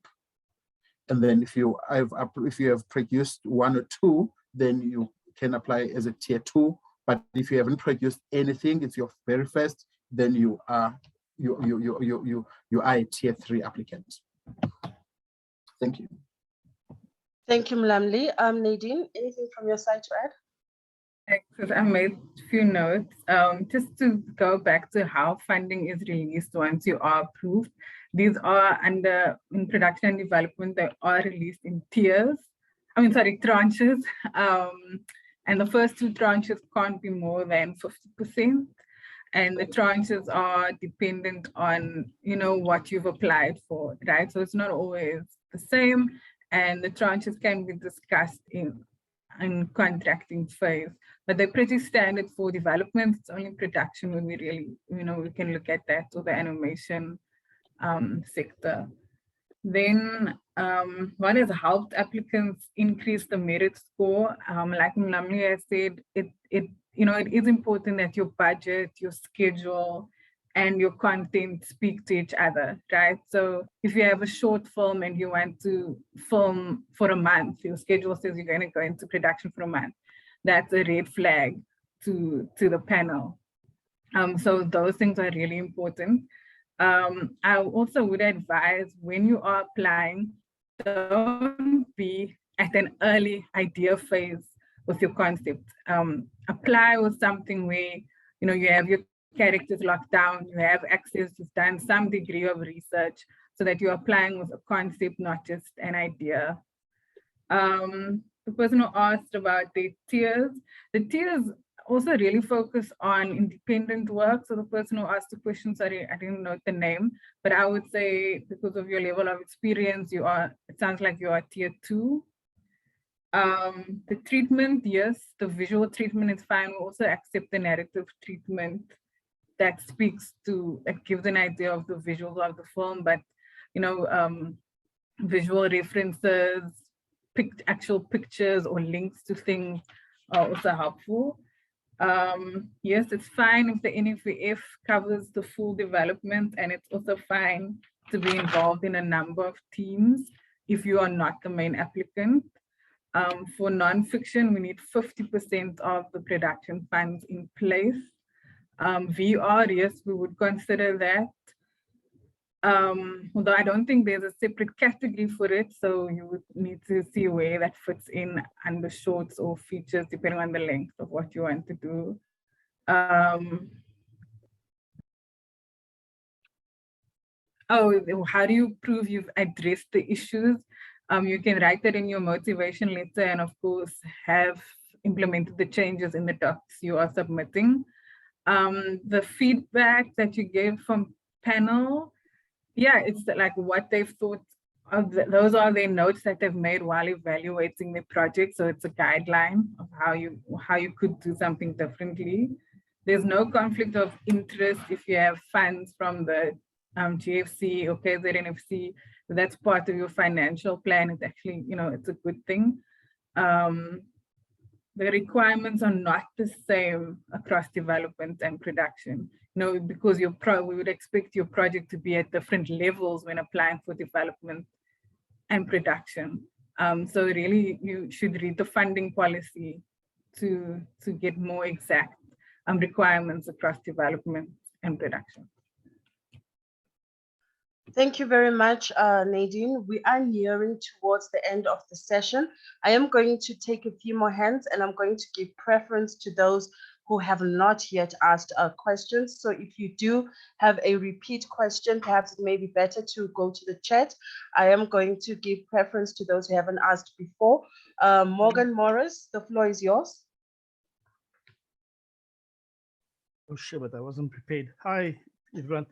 And then if you have produced 1 or 2, then you can apply as a tier 2. But if you haven't produced anything, it's your very first, then you are a tier 3 applicant. Thank you. Thank you, Mlamli. Nadine, anything from your side to add? Because I made a few notes. Just to go back to how funding is released once you are approved. These are in production and development, they are released in tiers. Tranches. And the first 2 tranches can't be more than 50%. And the tranches are dependent on, what you've applied for, right? So it's not always the same. And the tranches can be discussed in contracting phase, but they're pretty standard for development. It's only production when we really, we can look at that, or the animation sector. Then what has helped applicants increase the merit score? Like Mlamli has said, it is important that your budget, your schedule, and your content speak to each other, right? So if you have a short film and you want to film for a month, your schedule says you're going to go into production for a month, that's a red flag to the panel. So those things are really important. I also would advise, when you are applying, don't be at an early idea phase with your concept. Apply with something where you have your characters locked down, you have access, you've done some degree of research, so that you're applying with a concept, not just an idea. The person who asked about the tiers also really focus on independent work. So the person who asked the question, sorry, I didn't note the name, but I would say because of your level of experience, it sounds like you are tier 2. The treatment, yes, the visual treatment is fine. We also accept the narrative treatment that gives an idea of the visuals of the film, but visual references, actual pictures or links to things are also helpful. Yes, it's fine if the NFVF covers the full development, and it's also fine to be involved in a number of teams if you are not the main applicant. For nonfiction, we need 50% of the production funds in place. VR, yes, we would consider that. Although I don't think there's a separate category for it, so you would need to see where that fits in under shorts or features, depending on the length of what you want to do. How do you prove you've addressed the issues? You can write that in your motivation letter, and of course have implemented the changes in the docs you are submitting. The feedback that you gave from panel, yeah, it's like what they've thought of. Those are their notes that they've made while evaluating the project. So it's a guideline of how you could do something differently. There's no conflict of interest if you have funds from the GFC or KZNFC. That's part of your financial plan. It's actually, it's a good thing. The requirements are not the same across development and production. Because we would expect your project to be at different levels when applying for development and production. So really, you should read the funding policy to get more exact requirements across development and production. Thank you very much, Nadine. We are nearing towards the end of the session. I am going to take a few more hands and I'm going to give preference to those who have not yet asked questions. So if you do have a repeat question, perhaps it may be better to go to the chat. I am going to give preference to those who haven't asked before. Morgan Morris, the floor is yours. Oh shit, but I wasn't prepared. Hi, everyone.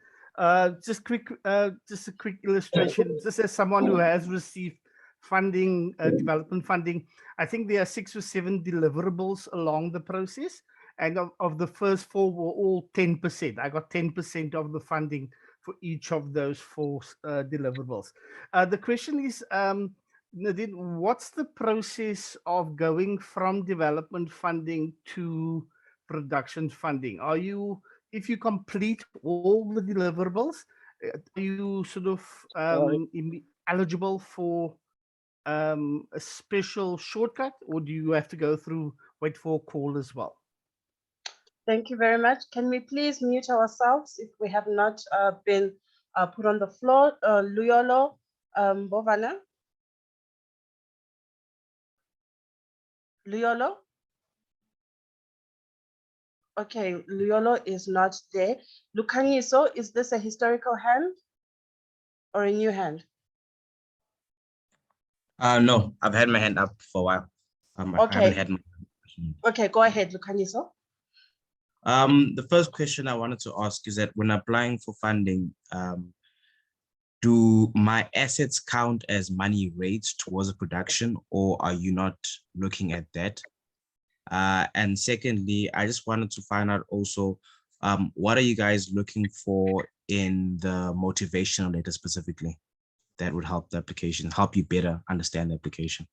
Just a quick illustration. Just as someone who has received funding, development funding, I think there are 6 or 7 deliverables along the process, and of the first 4 were all 10%. I got 10% of the funding for each of those 4 deliverables. The question is, Nadine, what's the process of going from development funding to production funding? Are you, if you complete all the deliverables, are you sort of eligible for a special shortcut, or do you have to go through wait for a call as well? Thank you very much. Can we please mute ourselves if we have not been put on the floor? Luyolo Bovana. Luyolo? Okay, Luyolo is not there. Lukhanyiso, is this a historical hand or a new hand? No, I've had my hand up for a while. I haven't Okay. had my Okay, go ahead, Lukhanyiso. The first question I wanted to ask is that when applying for funding, do my assets count as money raised towards a production, or are you not looking at that? And secondly, I just wanted to find out also, what are you guys looking for in the motivational letter specifically that would help the application, help you better understand the application?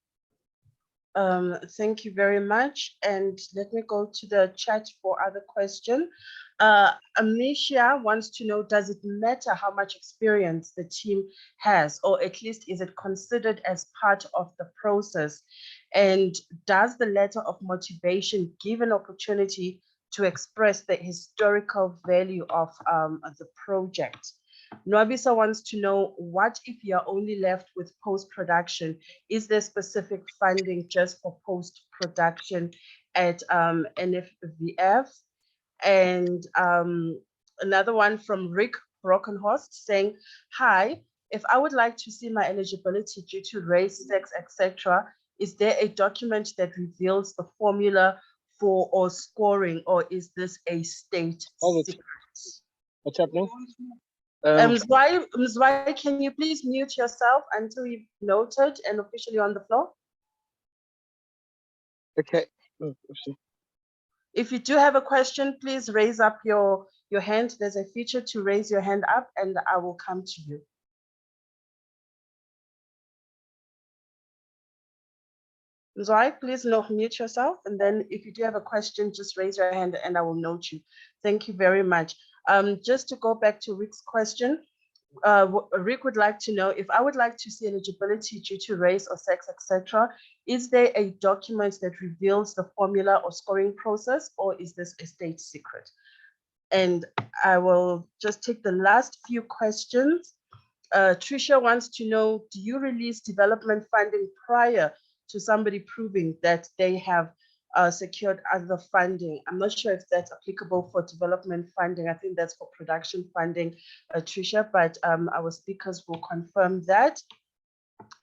Thank you very much. And let me go to the chat for other question. Amnesia wants to know, does it matter how much experience the team has, or at least is it considered as part of the process? And does the letter of motivation give an opportunity to express the historical value of the project? Nwabisa wants to know, what if you're only left with post-production? Is there specific funding just for post-production at NFVF? And another one from Rick Brockenhorst saying, hi, if I would like to see my eligibility due to race, sex, etc., is there a document that reveals the formula for or scoring, or is this a state secret? What's happening? Mzwai, can you please mute yourself until you've noted and officially on the floor? Okay. If you do have a question, please raise up your hand. There's a feature to raise your hand up and I will come to you. Mzwai, please mute yourself. And then if you do have a question, just raise your hand and I will note you. Thank you very much. Just to go back to Rick's question, Rick would like to know, if I would like to see eligibility due to race or sex, etc., is there a document that reveals the formula or scoring process, or is this a state secret? And I will just take the last few questions. Tricia wants to know, do you release development funding prior to somebody proving that they have secured other funding? I'm not sure if that's applicable for development funding. I think that's for production funding, Tricia, but our speakers will confirm that.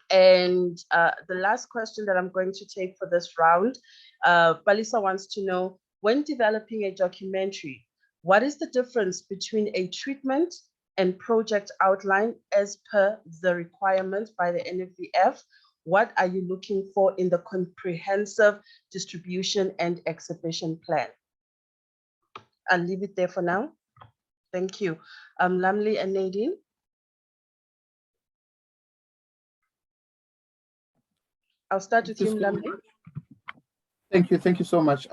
And the last question that I'm going to take for this round, Balisa wants to know, when developing a documentary, what is the difference between a treatment and project outline as per the requirement by the NFVF? What are you looking for in the comprehensive distribution and exhibition plan? I'll leave it there for now. Thank you. Lamli and Nadine. I'll start with you, Lamli. Thank you so much.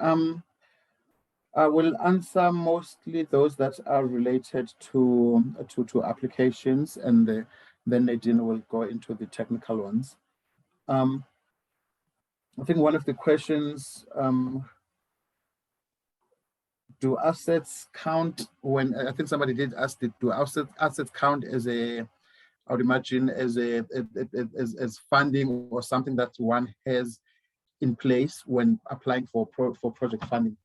I will answer mostly those that are related to applications, and then Nadine will go into the technical ones. I think one of the questions, do assets count when, I think somebody did ask, do assets count as a I would imagine, as funding or something that one has in place when applying for project funding.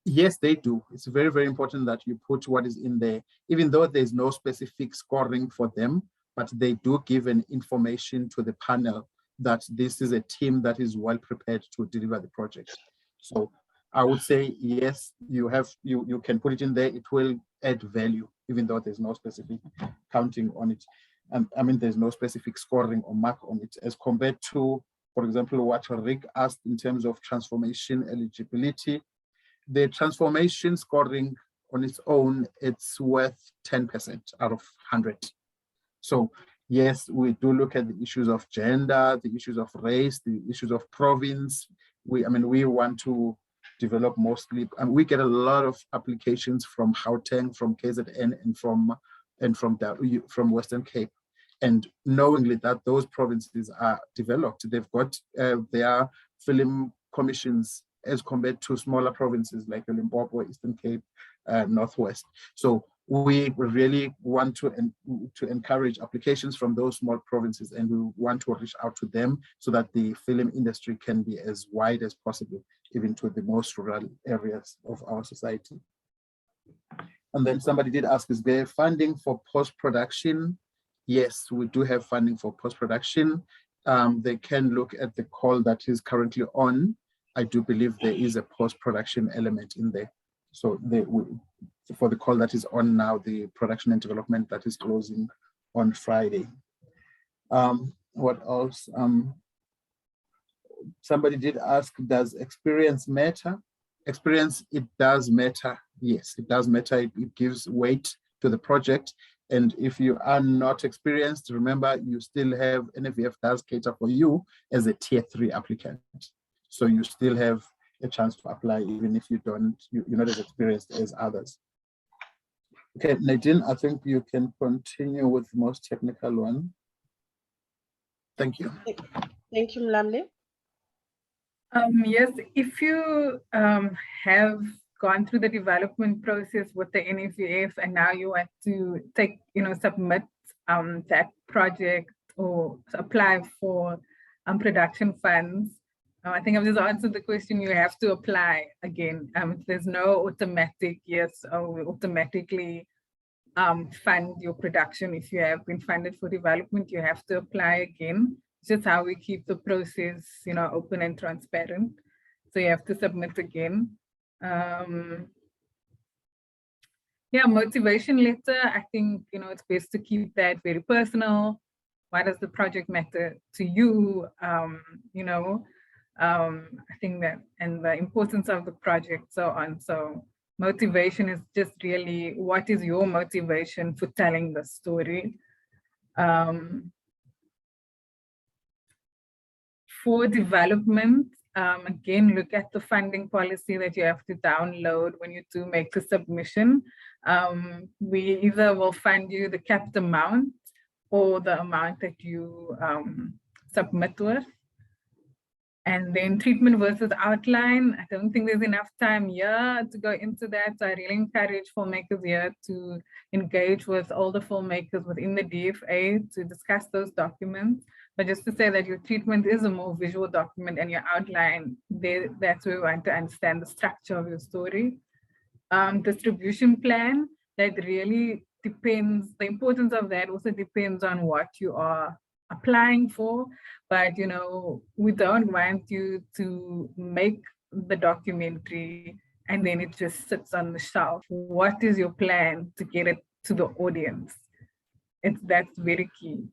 Yes, they do. It's very, very important that you put what is in there, even though there's no specific scoring for them, but they do give an information to the panel that this is a team that is well prepared to deliver the project. So I would say, yes, you can put it in there. It will add value, even though there's no specific counting on it. I mean, there's no specific scoring or mark on it as compared to, for example, what Rick asked in terms of transformation eligibility. The transformation scoring on its own, it's worth 10% out of 100. So yes, we do look at the issues of gender, the issues of race, the issues of province. We want to develop mostly, and we get a lot of applications from Gauteng, from KZN, and from Western Cape. And knowingly that those provinces are developed, they've got their film commissions as compared to smaller provinces like Limpopo, Eastern Cape, Northwest. So we really want to encourage applications from those small provinces, and we want to reach out to them so that the film industry can be as wide as possible, even to the most rural areas of our society. And then somebody did ask, is there funding for post-production? Yes, we do have funding for post-production. They can look at the call that is currently on. I do believe there is a post-production element in there. So for the call that is on now, the production and development that is closing on Friday. What else? Somebody did ask, does experience matter? Experience, it does matter. Yes, it does matter. It gives weight to the project. And if you are not experienced, remember, you still have, NFVF does cater for you as a tier 3 applicant. So you still have a chance to apply, even if you're not as experienced as others. Okay, Nadine, I think you can continue with the most technical one. Thank you. Thank you, Mlamli. Yes, if you have gone through the development process with the NFVF and now you want to submit that project or apply for production funds, I think I've just answered the question. You have to apply again. There's no automatic yes, or we automatically fund your production. If you have been funded for development, you have to apply again. It's just how we keep the process, open and transparent. So you have to submit again. Yeah, motivation letter. I think it's best to keep that very personal. Why does the project matter to you? I think that, and the importance of the project, so on. So motivation is just really, what is your motivation for telling the story? For development, again, look at the funding policy that you have to download when you do make the submission. We either will fund you the capped amount or the amount that you submit with. And then treatment versus outline. I don't think there's enough time here to go into that. So I really encourage filmmakers here to engage with all the filmmakers within the DFA to discuss those documents. But just to say that your treatment is a more visual document and your outline, that's where we want to understand the structure of your story. Distribution plan, that really depends, the importance of that also depends on what you are applying for. But we don't want you to make the documentary and then it just sits on the shelf. What is your plan to get it to the audience? That's very key.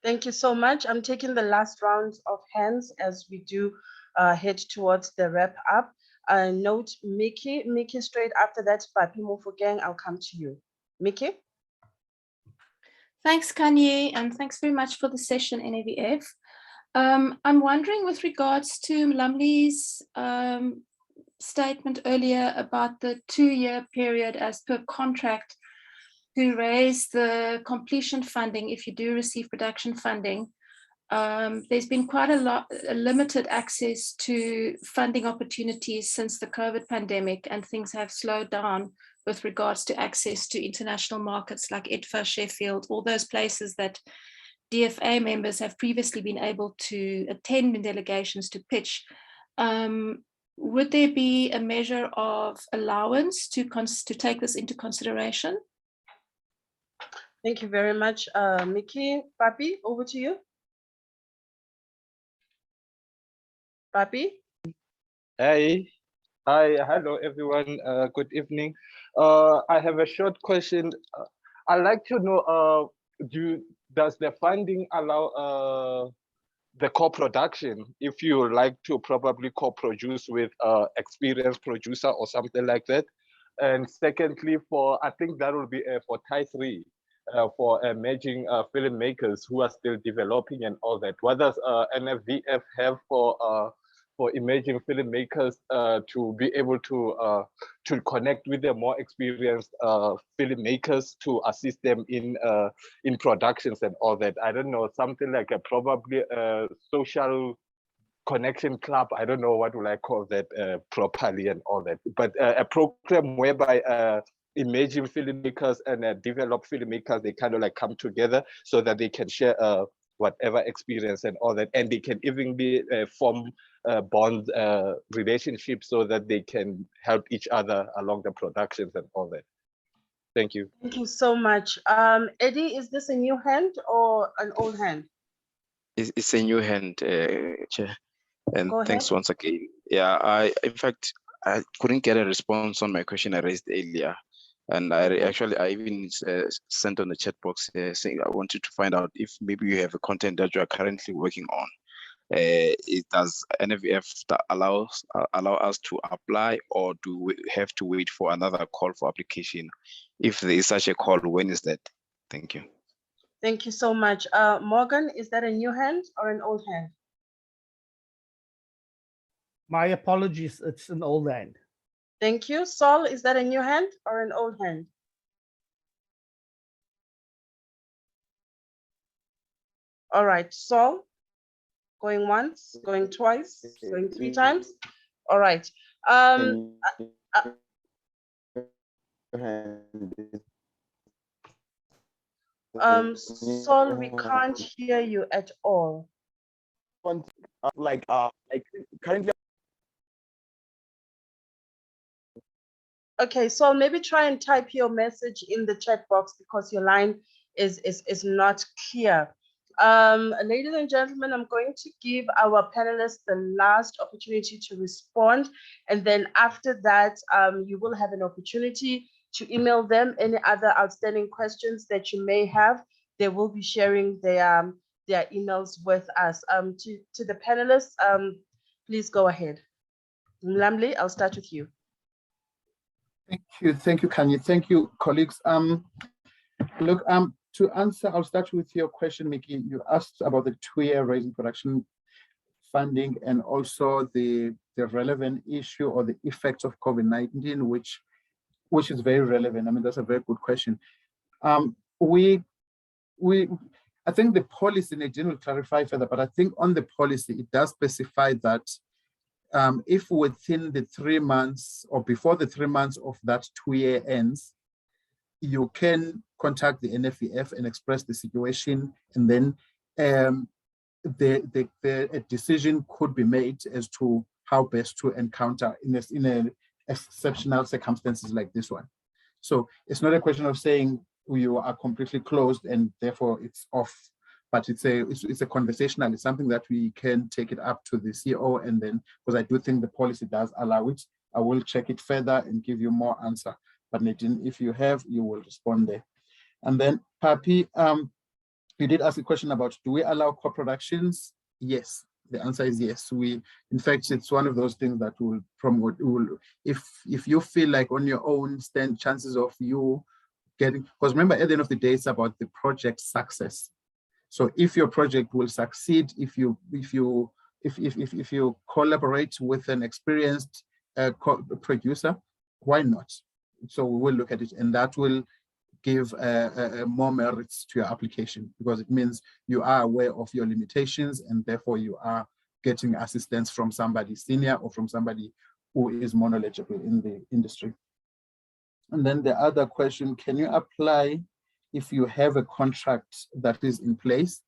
Thank you so much. I'm taking the last round of hands as we do head towards the wrap up. Note Mickey straight after that, Papi Mofokeng, I'll come to you. Mickey? Thanks, Khanyi, and thanks very much for the session, NFVF. I'm wondering with regards to Mlamli's statement earlier about the 2-year period as per contract to raise the completion funding if you do receive production funding. there's been quite a limited access to funding opportunities since the COVID pandemic, and things have slowed down with regards to access to international markets like EDFA, Sheffield, all those places that DFA members have previously been able to attend in delegations to pitch. Would there be a measure of allowance to take this into consideration? Thank you very much, Mickey. Papi, over to you. Papi? Hi. Hello everyone. Good evening. I have a short question. I'd like to know, does the funding allow the co-production if you like to probably co-produce with experienced producer or something like that? And secondly, I think that will be for Thai 3, for emerging filmmakers who are still developing and all that. What does NFVF have for emerging filmmakers to be able to connect with the more experienced filmmakers to assist them in productions and all that? I don't know, something like probably a social connection club. I don't know what will I call that properly and all that, but a program whereby emerging filmmakers and developed filmmakers, they kind of like come together so that they can share whatever experience and all that, and they can even be form bond relationships so that they can help each other along the productions and all that. Thank you. Thank you so much. Eddie, is this a new hand or an old hand? It's a new hand, Chair. And Go thanks ahead. once again. Yeah, in fact, I couldn't get a response on my question I raised earlier. And I even sent on the chat box saying I wanted to find out if maybe you have a content that you are currently working on. Does NFVF allow us to apply, or do we have to wait for another call for application? If there is such a call, when is that? Thank you. Thank you so much. Morgan, is that a new hand or an old hand? My apologies, it's an old hand. Thank you. Saul, is that a new hand or an old hand? All right, Saul, going once, going twice, going 3 times. All right. Saul, we can't hear you at all. Like currently. Okay, so maybe try and type your message in the chat box because your line is not clear. Ladies and gentlemen, I'm going to give our panelists the last opportunity to respond. And then after that, you will have an opportunity to email them any other outstanding questions that you may have. They will be sharing their emails with us. To the panelists, please go ahead. Mlamli, I'll start with you. Thank you, Khanyi. Thank you, colleagues. Look, to answer, I'll start with your question, Mickey. You asked about the 2-year raising production funding and also the relevant issue or the effects of COVID-19, which is very relevant. I mean, that's a very good question. I think the policy, Nadine will clarify further, but I think on the policy, it does specify that if within the 3 months or before the 3 months of that 2-year ends, you can contact the NFVF and express the situation, and then a decision could be made as to how best to encounter in exceptional circumstances like this one. So it's not a question of saying you are completely closed and therefore it's off, but it's a conversational. It's something that we can take it up to the CEO, and then, because I do think the policy does allow it, I will check it further and give you more answer. But Nadine, if you have, you will respond there. And then Papi, you did ask a question about, do we allow co-productions? Yes, the answer is yes. In fact, it's one of those things that will promote, if you feel like on your own stand chances of you getting, because remember at the end of the day, it's about the project success. So if your project will succeed, if you collaborate with an experienced producer, why not? So we will look at it, and that will give more merits to your application, because it means you are aware of your limitations and therefore you are getting assistance from somebody senior or from somebody who is more knowledgeable in the industry. And then the other question, can you apply if you have a contract that is in place?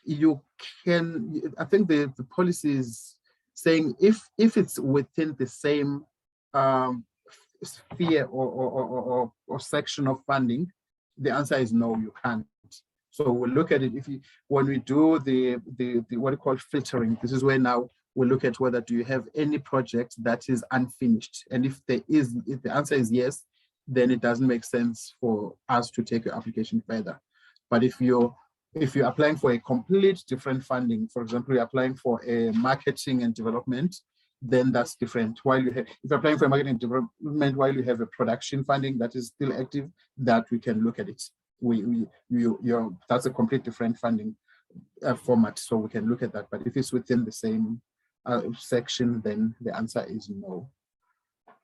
You can, I think the policy is saying if it's within the same sphere or section of funding, the answer is no, you can't. So we'll look at it when we do the what you call filtering. This is where now we'll look at whether do you have any project that is unfinished, and if the answer is yes, then it doesn't make sense for us to take your application further. But if you're applying for a complete different funding, for example, you're applying for a marketing and development, then that's different. If you're applying for a marketing and development while you have a production funding that is still active, that we can look at it. That's a complete different funding format, so we can look at that. But if it's within the same section, then the answer is no.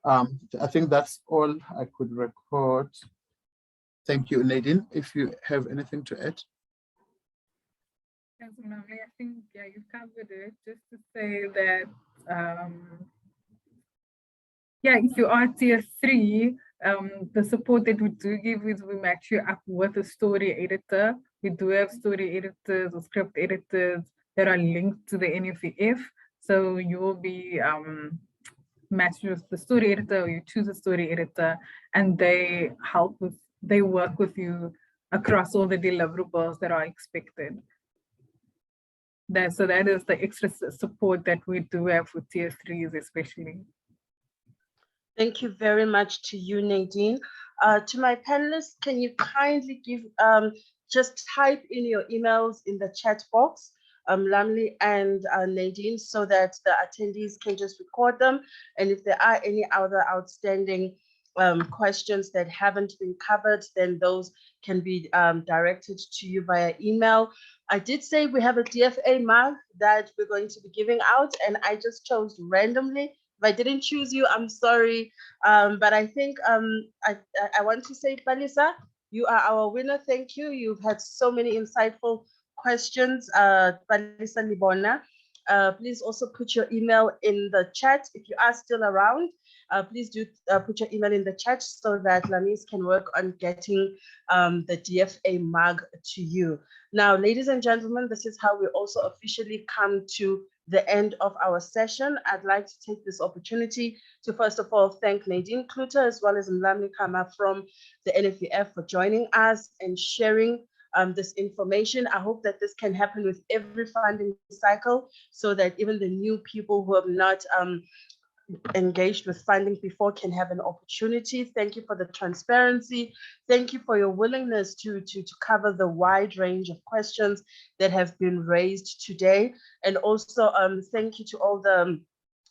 I think that's all I could record. Thank you, Nadine. If you have anything to add. Yes, Mlamli, I think, yeah, you covered it. Just to say that, yeah, if you are tier 3, the support that we do give is we match you up with a story editor. We do have story editors or script editors that are linked to the NFVF. So you will be matched with the story editor, or you choose a story editor, and they work with you across all the deliverables that are expected. So that is the extra support that we do have for tier 3s especially. Thank you very much to you, Nadine. To my panelists, can you kindly give, just type in your emails in the chat box, Lamli and Nadine, so that the attendees can just record them. And if there are any other outstanding questions that haven't been covered, then those can be directed to you via email. I did say we have a DFA mug that we're going to be giving out, and I just chose randomly. If I didn't choose you, I'm sorry. But I think I want to say, Palisa, you are our winner. Thank you. You've had so many insightful questions, Palisa Libona. Please also put your email in the chat. If you are still around, please do put your email in the chat so that Lamis can work on getting the DFA mug to you. Now, ladies and gentlemen, this is how we also officially come to the end of our session. I'd like to take this opportunity to first of all thank Nadine Kluter as well as Mlamli Kama from the NFVF for joining us and sharing this information. I hope that this can happen with every funding cycle so that even the new people who have not engaged with funding before can have an opportunity. Thank you for the transparency. Thank you for your willingness to cover the wide range of questions that have been raised today. And also thank you to all the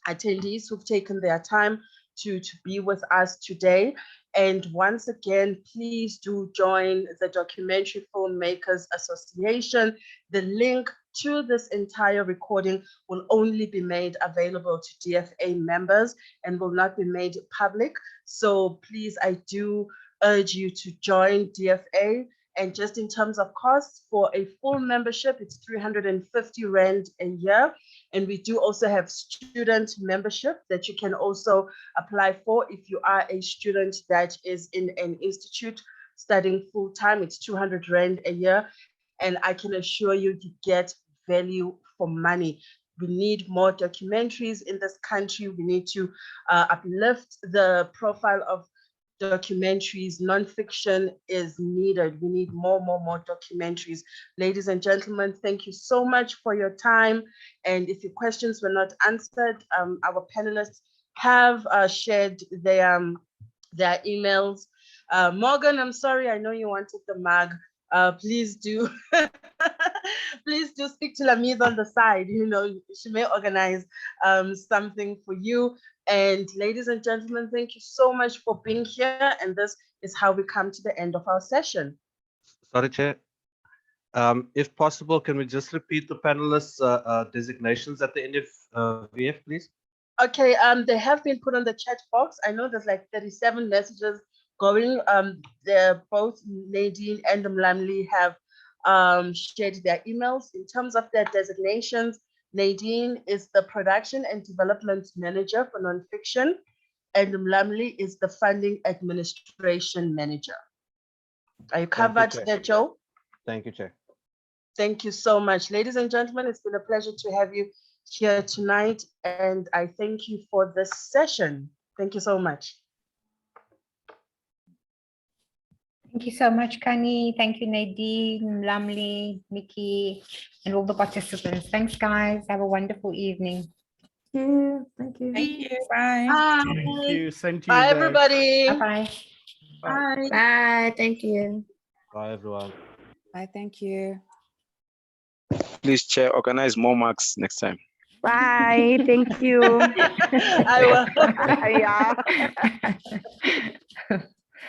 attendees who've taken their time to be with us today. And once again, please do join the Documentary Filmmakers Association. The link to this entire recording will only be made available to DFA members and will not be made public. So please, I do urge you to join DFA. And just in terms of costs, for a full membership, it's 350 Rand a year. And we do also have student membership that you can also apply for if you are a student that is in an institute studying full time. It's 200 Rand a year. And I can assure you, you get value for money. We need more documentaries in this country. We need to uplift the profile of documentaries. Nonfiction is needed. We need more documentaries. Ladies and gentlemen, thank you so much for your time. And if your questions were not answered, our panelists have shared their emails. Morgan, I'm sorry, I know you wanted the mug. Please do please do speak to Lamise on the side. You know, she may organize something for you. And ladies and gentlemen, thank you so much for being here. And this is how we come to the end of our session. Sorry, Chair. If possible, can we just repeat the panelists' designations at the end of VF, please? Okay, they have been put on the chat box. I know there's like 37 messages going. Both Nadine and Mlamli have shared their emails. In terms of their designations, Nadine is the Production and Development Manager for Nonfiction, and Mlamli is the Funding Administration Manager. Are you covered there, Joe? Thank you, Chair. Thank you so much. Ladies and gentlemen, it's been a pleasure to have you here tonight, and I thank you for this session. Thank you so much. Thank you so much, Khanyi. Thank you, Nadine, Lamli, Nikki, and all the participants. Thanks, guys. Have a wonderful evening. Thank you. Thank you. Thank you. Bye. Thank you. Same to you. Bye, guys. everybody. Bye-bye. Bye. Bye. Thank you. Bye, everyone. Bye, thank you. Please, Chair, organize more marks next time. Bye. Thank you. I will. Yeah.